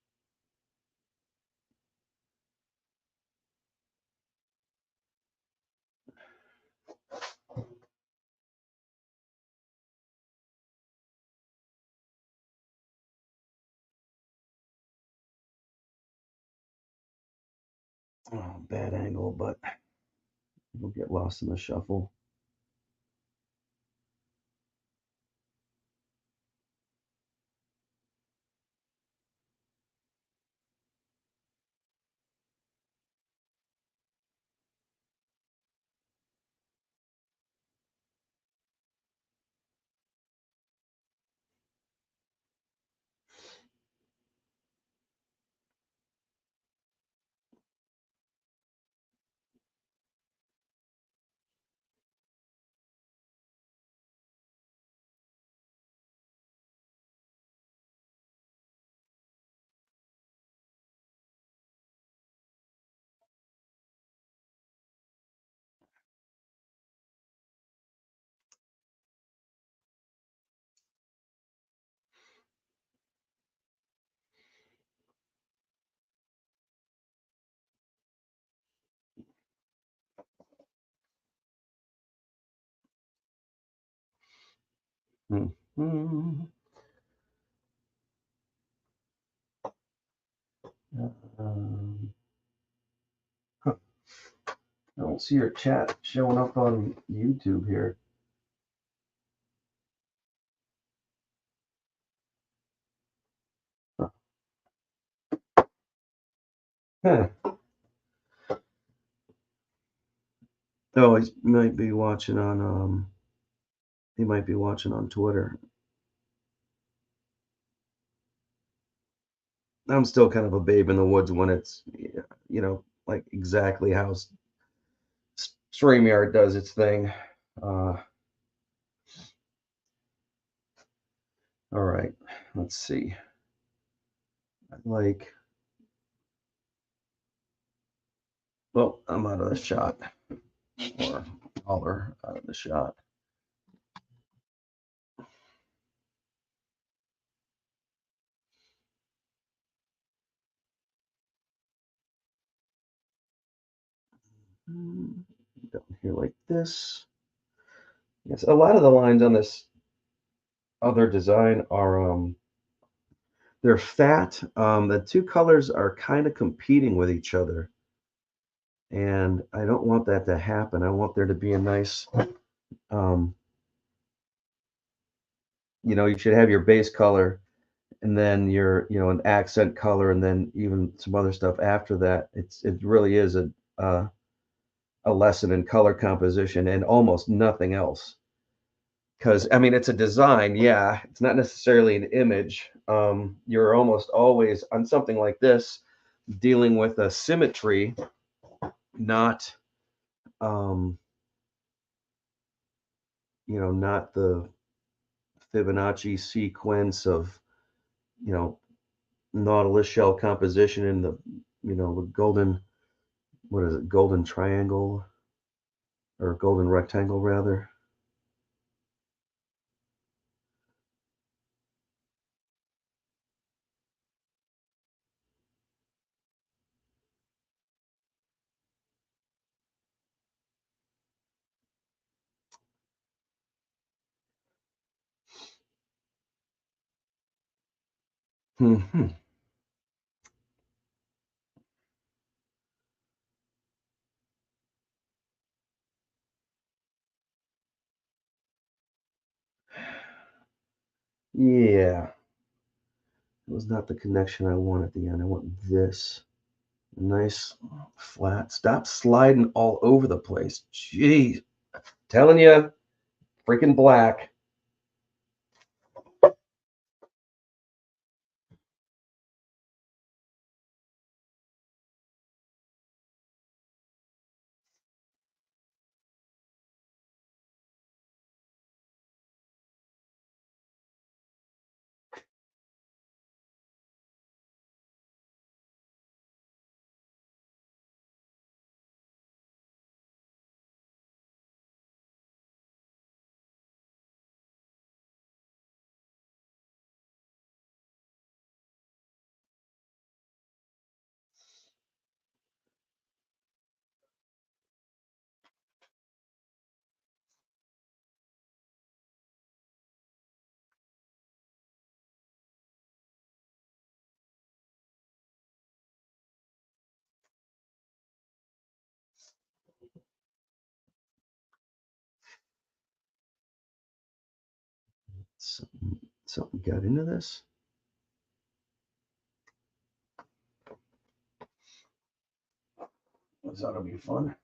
Oh, bad angle, but we'll get lost in the shuffle. Mm-hmm. Huh. I don't see your chat showing up on YouTube here. Huh. Oh, he might be watching on he might be watching on Twitter. I'm still kind of a babe in the woods when it's, like exactly how StreamYard does its thing. Uh, all right, let's see. Like, well, I'm out of the shot, or Holler out of the shot. Down here like this. Yes, a lot of the lines on this other design are they're fat. The two colors are kind of competing with each other, and I don't want that to happen. I want there to be a nice, um, you should have your base color, and then your, an accent color, and then even some other stuff after that. It really is a lesson in color composition and almost nothing else. Because I mean, it's a design, yeah. It's not necessarily an image. You're almost always on something like this dealing with a symmetry, not um, not the Fibonacci sequence of, you know, Nautilus shell composition in the golden, what is it, golden triangle or golden rectangle rather. Hmm. Yeah, it was not the connection I want at the end. I want this. Nice flat. Stop sliding all over the place. Jeez. Telling you, freaking black. Something got into this. This ought to be fun.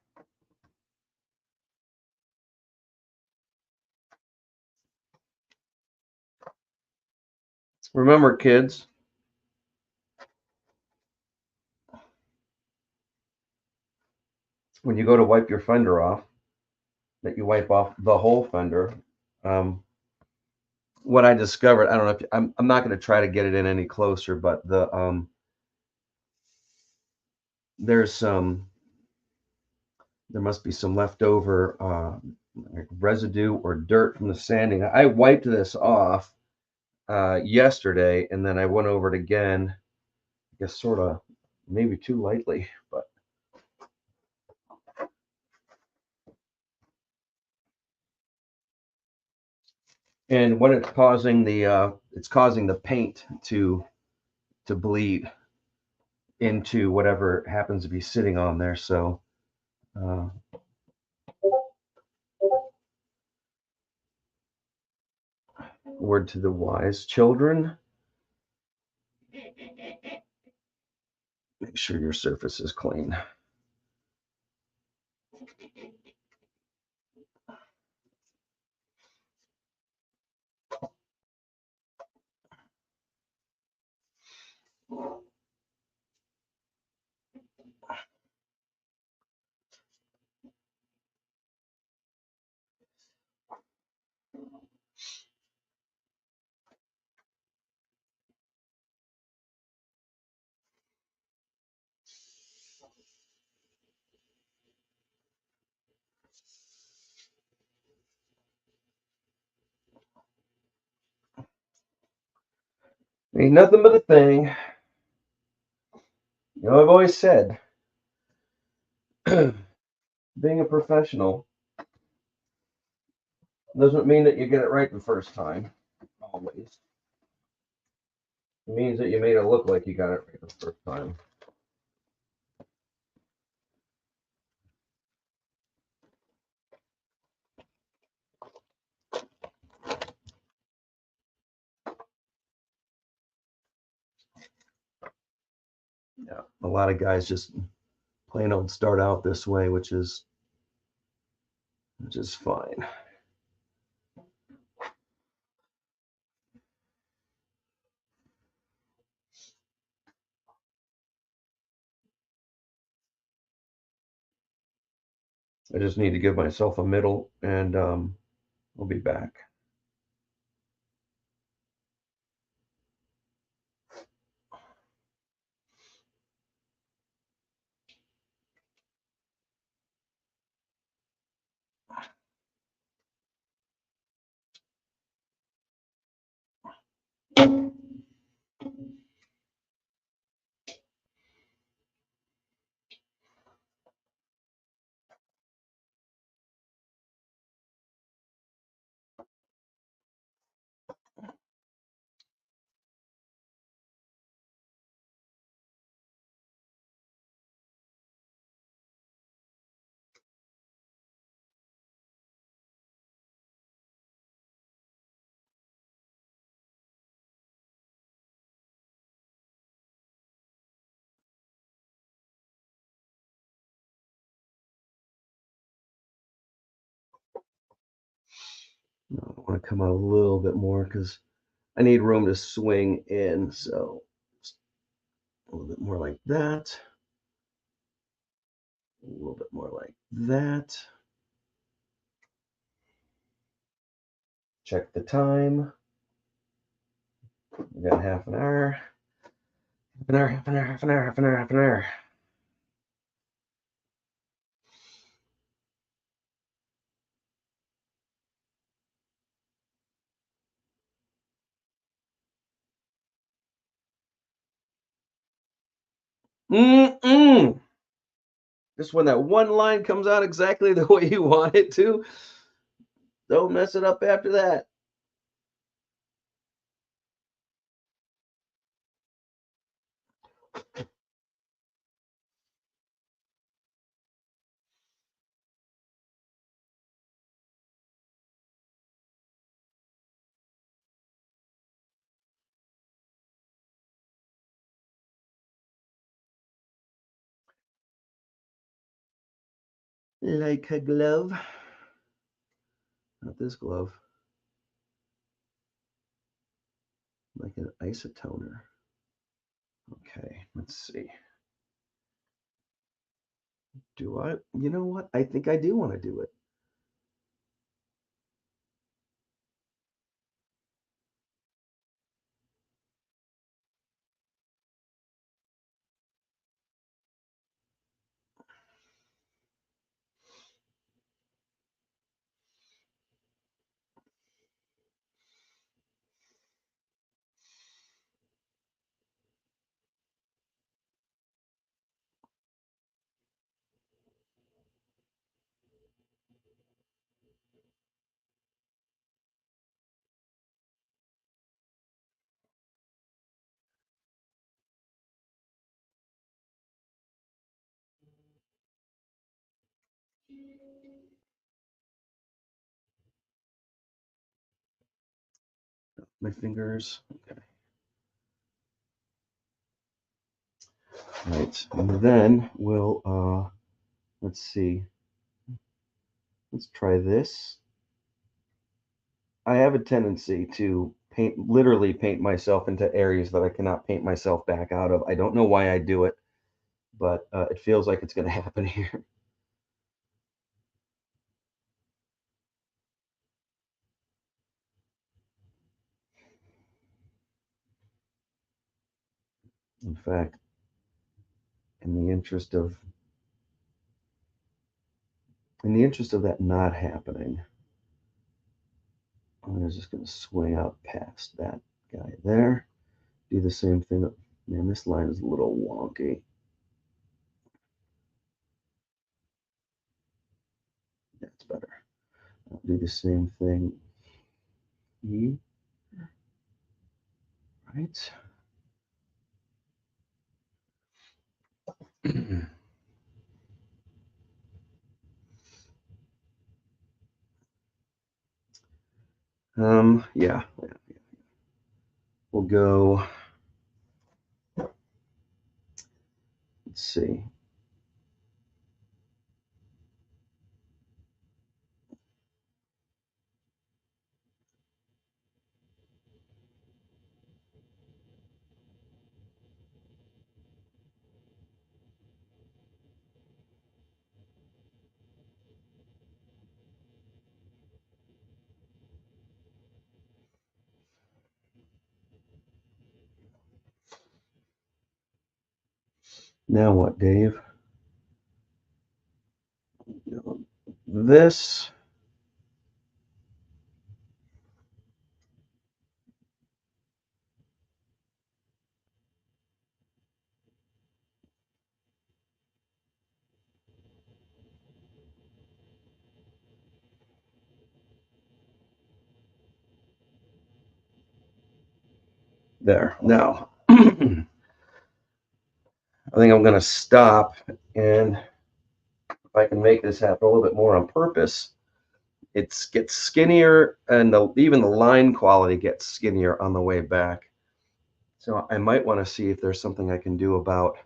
Remember, kids, when you go to wipe your fender off, that you wipe off the whole fender. Um, what I discovered, I don't know if I'm not going to try to get it in any closer, but there's there must be some leftover like residue or dirt from the sanding. I wiped this off yesterday, and then I went over it again. I guess sort of maybe too lightly, but and what it's causing the paint to bleed into whatever happens to be sitting on there. So uh, word to the wise children, Make sure your surface is clean. Ain't nothing but a thing. You know, I've always said, being a professional doesn't mean that you get it right the first time, always. It means that you made it look like you got it right the first time. Yeah, a lot of guys just plain old start out this way, which is fine. I just need to give myself a middle, and I'll be back. I want to come out a little bit more because I need room to swing in. So a little bit more like that. A little bit more like that. Check the time. We got half an hour. Half an hour, half an hour, half an hour, half an hour, half an hour. Just when that one line comes out exactly the way you want it to, don't mess it up after that. Like a glove. Not this glove. Like an isotoner. Okay, let's see. Do I? You know what? I think I do want to do it. My fingers. Okay. Right, and then we'll let's see. Let's try this. I have a tendency to literally paint myself into areas that I cannot paint myself back out of. I don't know why I do it, but it feels like it's going to happen here. In fact, in the interest of that not happening, I'm just going to swing out past that guy there. Do the same thing. Man, this line is a little wonky. That's better. I'll do the same thing. Right. Yeah. We'll go. Let's see. Now what, Dave? This. There. Now, I think I'm going to stop, and if I can make this happen a little bit more on purpose, it gets skinnier, and even the line quality gets skinnier on the way back. So I might want to see if there's something I can do about.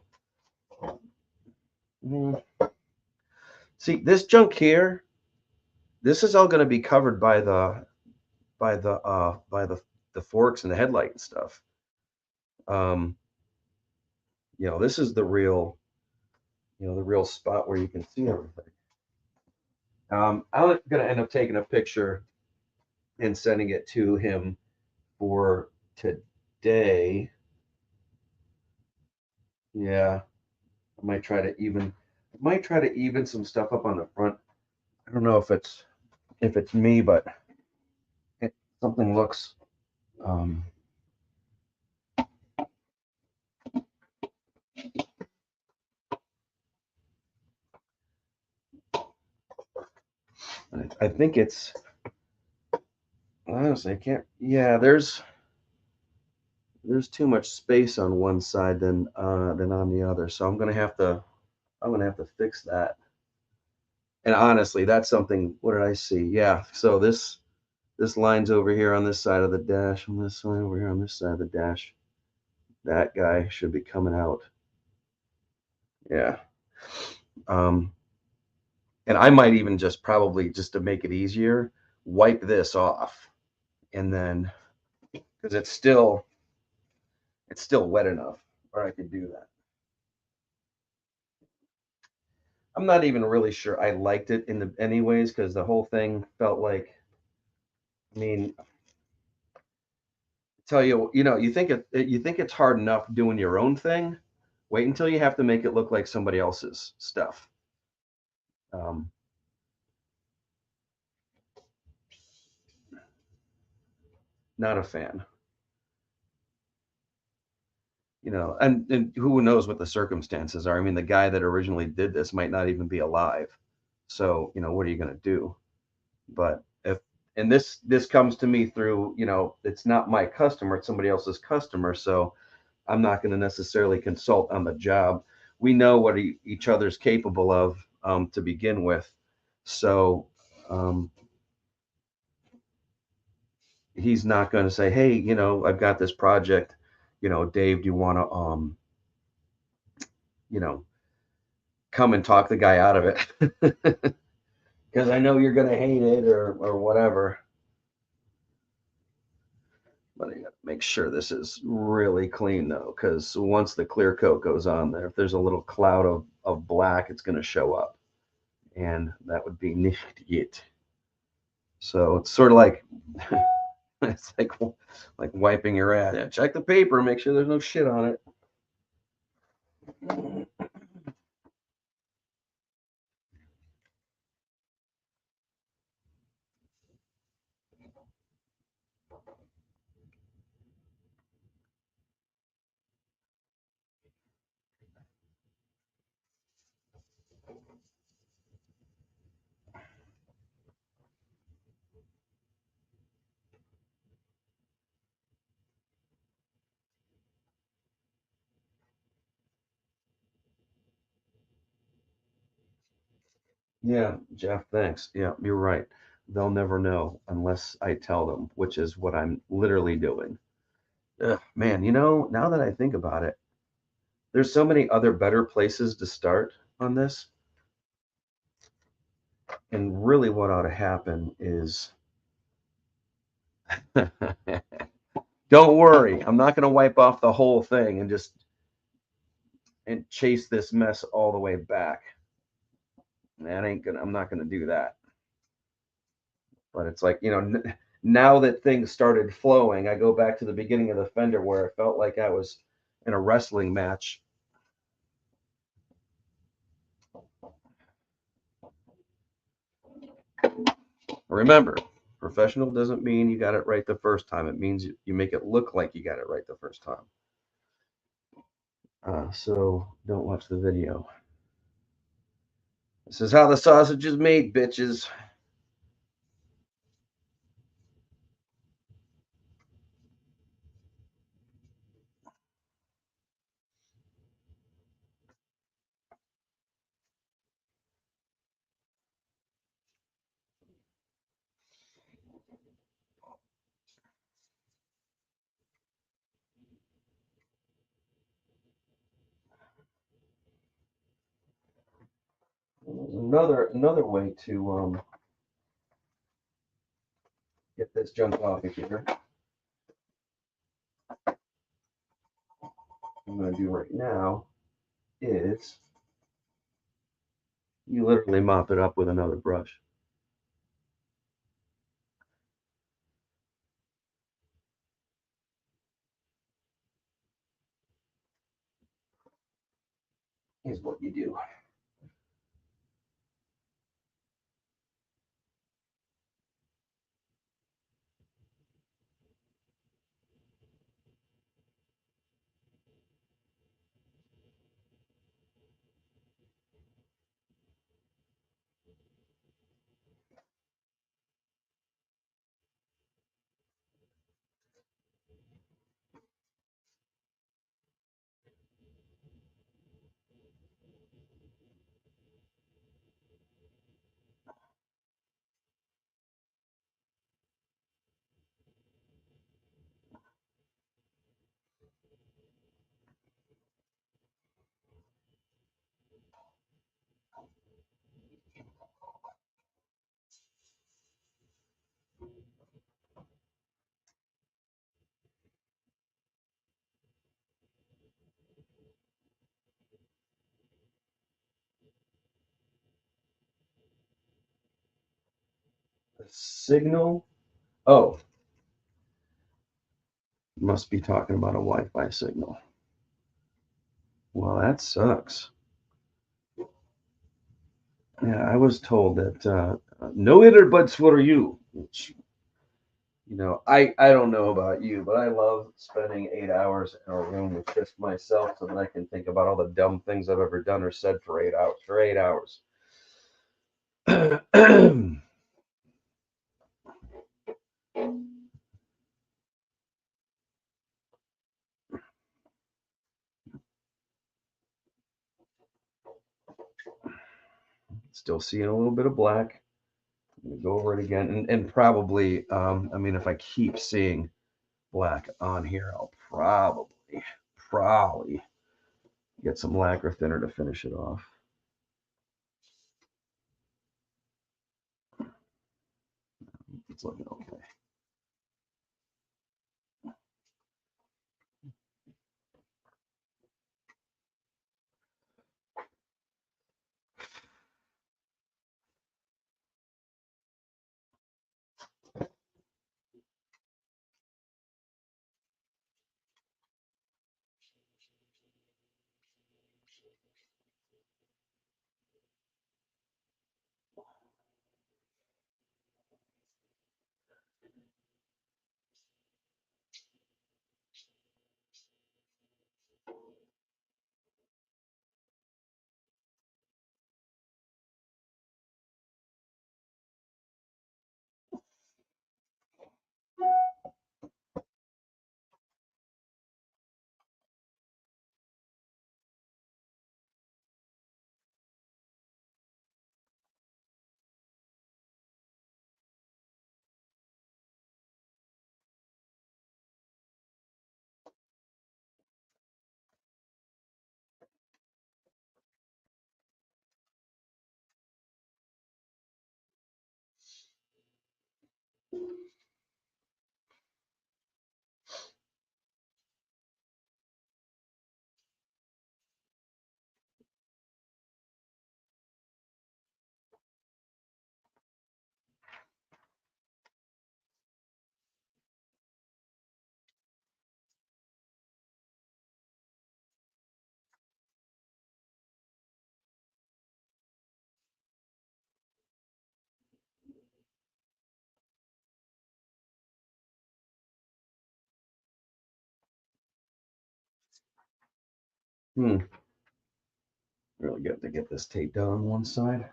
See, this junk here, this is all going to be covered by the forks and the headlight and stuff. Um, this is the real spot where you can see everything. I'm going to end up taking a picture and sending it to him for today. Yeah, I might try to even some stuff up on the front. I don't know if it's me, but something looks. Um, I think it's honestly I can't. Yeah, there's too much space on one side than on the other, so I'm gonna have to fix that. And honestly, that's something. What did I see? Yeah, so this line's over here on this side of the dash, and this line over here on this side of the dash. That guy should be coming out. Yeah. Um, and I might even just probably just to make it easier, wipe this off, and then because it's still wet enough, or I could do that. I'm not even really sure I liked it in the anyways because the whole thing felt like. I mean, tell you, you think it's hard enough doing your own thing. Wait until you have to make it look like somebody else's stuff. Um, Not a fan. And who knows what the circumstances are. I mean, the guy that originally did this might not even be alive. So, what are you going to do? But if and this comes to me through, it's not my customer, it's somebody else's customer, so I'm not going to necessarily consult on the job. We know what each other's capable of to begin with. So, um, he's not going to say, "Hey, I've got this project. Dave, do you want to you know, come and talk the guy out of it. Because I know you're going to hate it or whatever. But I got to make sure this is really clean though, because once the clear coat goes on there, if there's a little cloud of black, it's going to show up. And that would be nicht it. So it's sort of like it's like wiping your ass. Yeah, check the paper, make sure there's no shit on it. Yeah, Jeff, thanks. Yeah, you're right. They'll never know unless I tell them, which is what I'm literally doing. Ugh, man, now that I think about it, there's so many other better places to start on this. And really, what ought to happen is don't worry, I'm not going to wipe off the whole thing and just and chase this mess all the way back. I'm not gonna do that. But it's like, now that things started flowing, I go back to the beginning of the fender where I felt like I was in a wrestling match. Remember, professional doesn't mean you got it right the first time. It means you make it look like you got it right the first time. So don't watch the video. This is how the sausage is made, bitches. Another way to get this junk off of here. I'm going to do right now is you literally mop it up with another brush. Is what you do. The signal. Oh, must be talking about a Wi-Fi signal. Well, that sucks. Yeah, I was told that no earbuds for you. Which, I don't know about you, but I love spending 8 hours in a room with just myself so that I can think about all the dumb things I've ever done or said for 8 hours. For 8 hours. Still seeing a little bit of black. I'm gonna go over it again, and probably, if I keep seeing black on here, I'll probably Get some lacquer thinner to finish it off. It's looking okay. Really got to get this tape down on one side.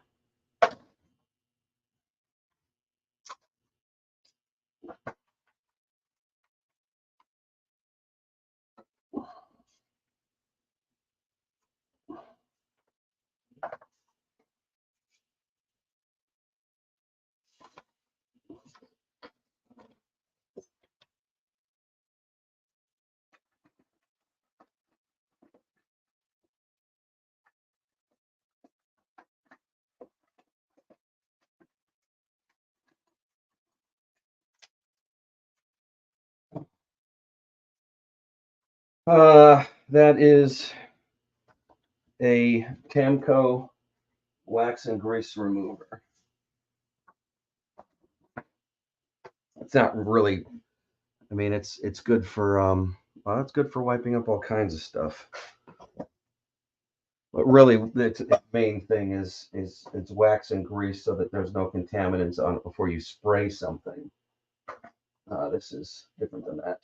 That is a Tamco wax and grease remover. It's not really. I mean, it's good for well, it's good for wiping up all kinds of stuff. But really, the main thing is it's wax and grease so that there's no contaminants on it before you spray something. This is different than that.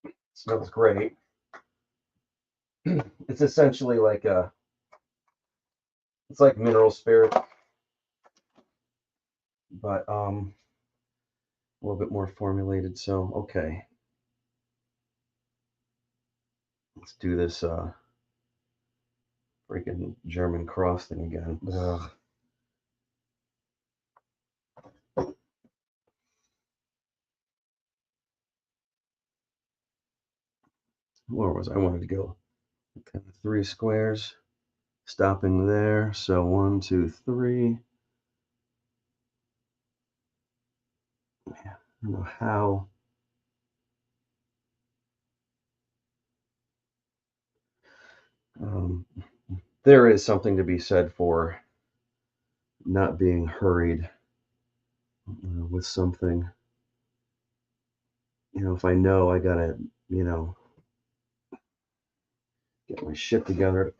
It smells great. It's essentially like it's like mineral spirit, but a little bit more formulated. So okay, let's do this freaking German cross thing again. Ugh. Where was I? I wanted to go kind of 3 squares, stopping there. So 1, 2, 3. I don't know how. Um, there is something to be said for not being hurried with something. If I know I gotta, get my shit together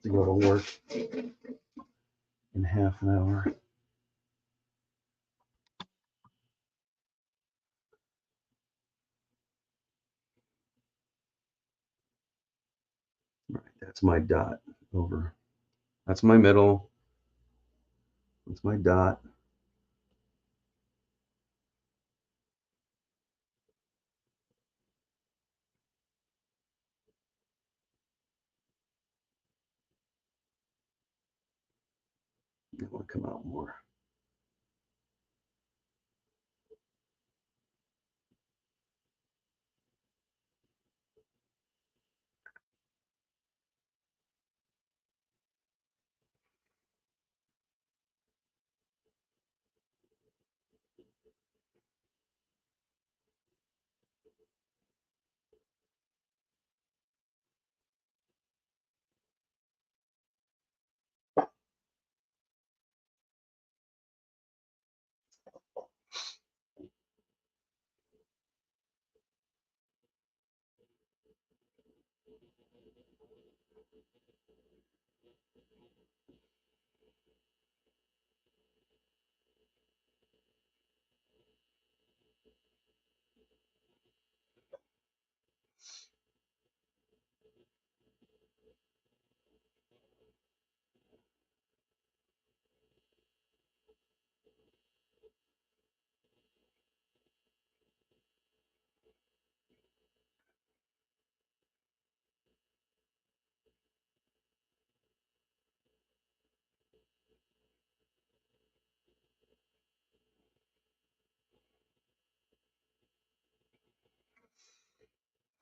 to go to work in half an hour. Right, that's my dot over. That's my middle. That's my dot. I want to come out more.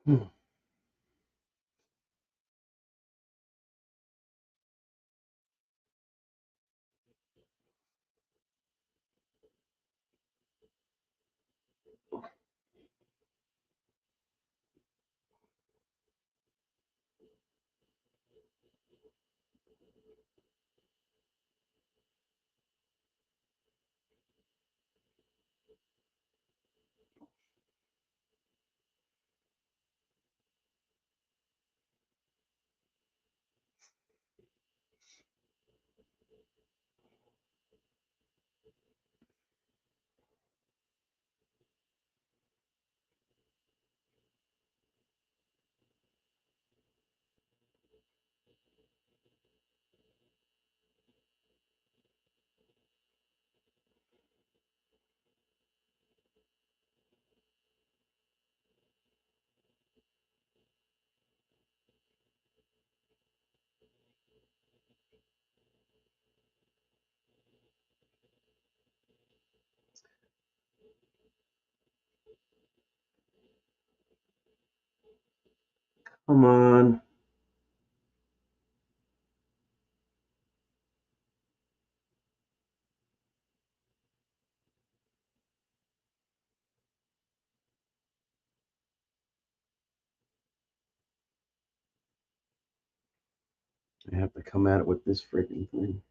Hmm. Come on. I have to come at it with this freaking thing.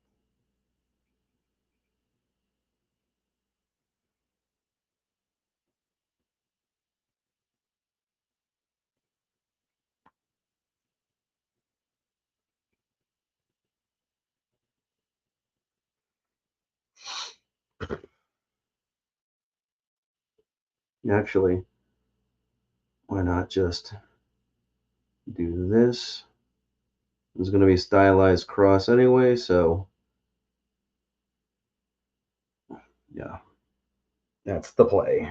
Actually, why not just do this? It's going to be stylized cross anyway, so yeah, that's the play.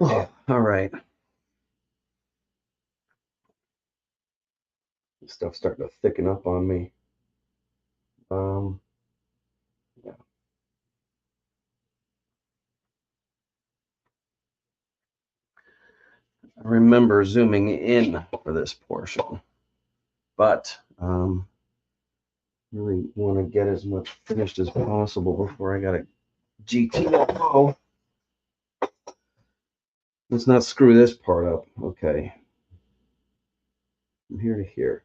Oh, all right. This stuff's starting to thicken up on me. Yeah. Remember zooming in for this portion, but really want to get as much finished as possible before I got a GTFO. Let's not screw this part up. Okay, from here to here.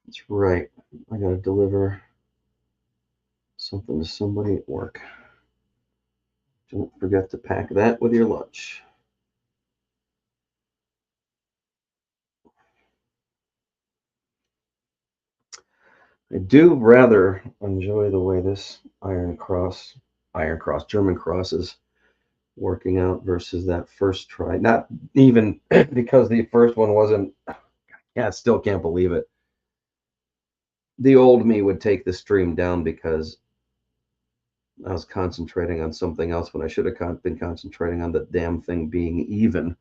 That's right. I gotta deliver something to somebody at work. Don't forget to pack that with your lunch. I do rather enjoy the way this German cross is working out versus that first try. Not even because the first one wasn't, yeah, I still can't believe it. The old me would take the stream down because I was concentrating on something else when I should have been concentrating on the damn thing being even.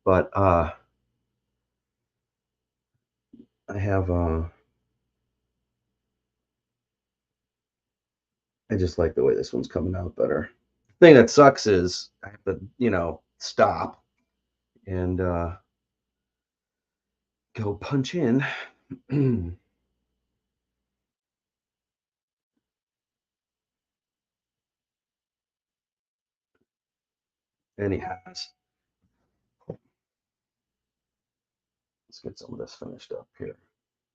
But I have I just like the way this one's coming out better. The thing that sucks is I have to, stop and go punch in. Anyhow, let's get some of this finished up here.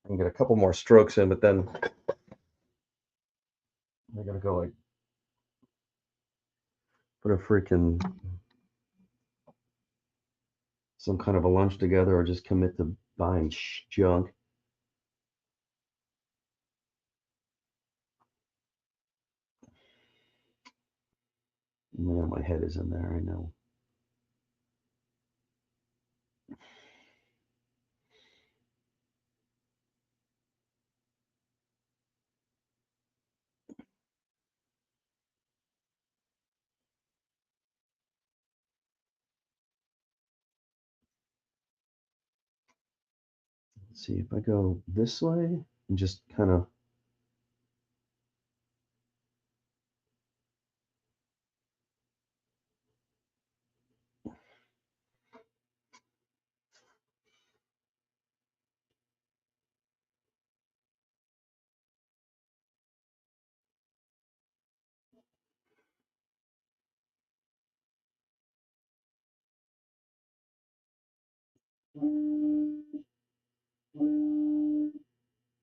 I can get a couple more strokes in, but then I gotta go like put a freaking some kind of a lunch together or just commit to buying junk. Man, my head is in there, I know. Let's see if I go this way and just kind of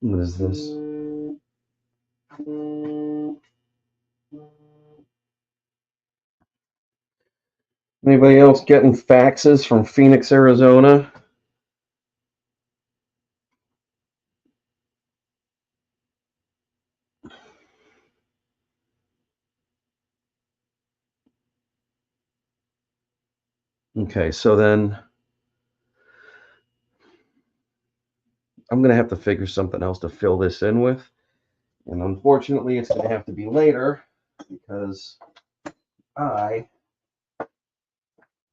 what is this? Anybody else getting faxes from Phoenix, Arizona? Okay, so then I'm gonna have to figure something else to fill this in with. And unfortunately, it's gonna have to be later because I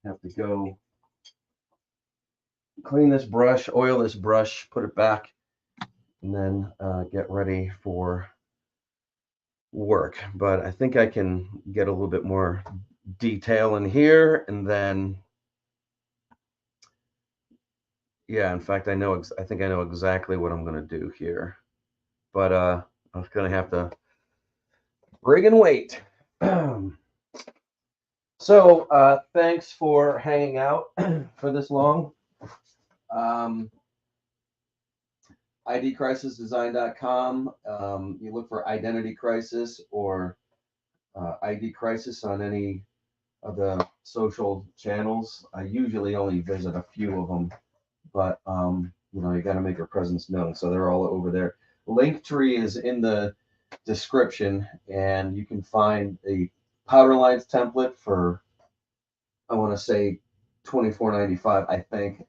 have to go clean this brush, oil this brush, put it back, and then get ready for work. But I think I can get a little bit more detail in here, and then yeah, in fact, I think I know exactly what I'm gonna do here. But I was gonna have to rig and wait. So thanks for hanging out for this long. IDCrisisDesign.com. You look for Identity Crisis or ID Crisis on any of the social channels. I usually only visit a few of them, but you know, you got to make your presence known, so they're all over there. Linktree is in the description, and you can find a Powder Lines template for, I want to say, $24.95. I think.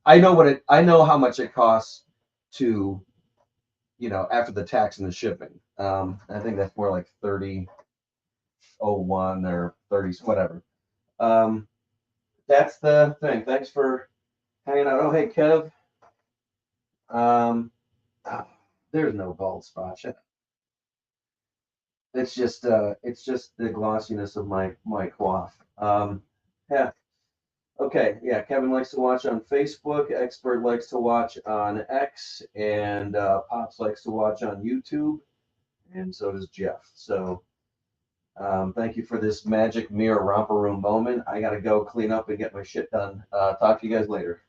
I know what it. I know how much it costs to, you know, after the tax and the shipping. I think that's more like 30.01 or 30, whatever. Um, that's the thing. Thanks for hanging out. Oh, hey, Kev. Um, ah, there's no bald spot. It's just the glossiness of my coif. Yeah. Okay. Yeah. Kevin likes to watch on Facebook. Expert likes to watch on X, and Pops likes to watch on YouTube, and so does Jeff. So thank you for this magic mirror romper room moment. I gotta go clean up and get my shit done. Talk to you guys later.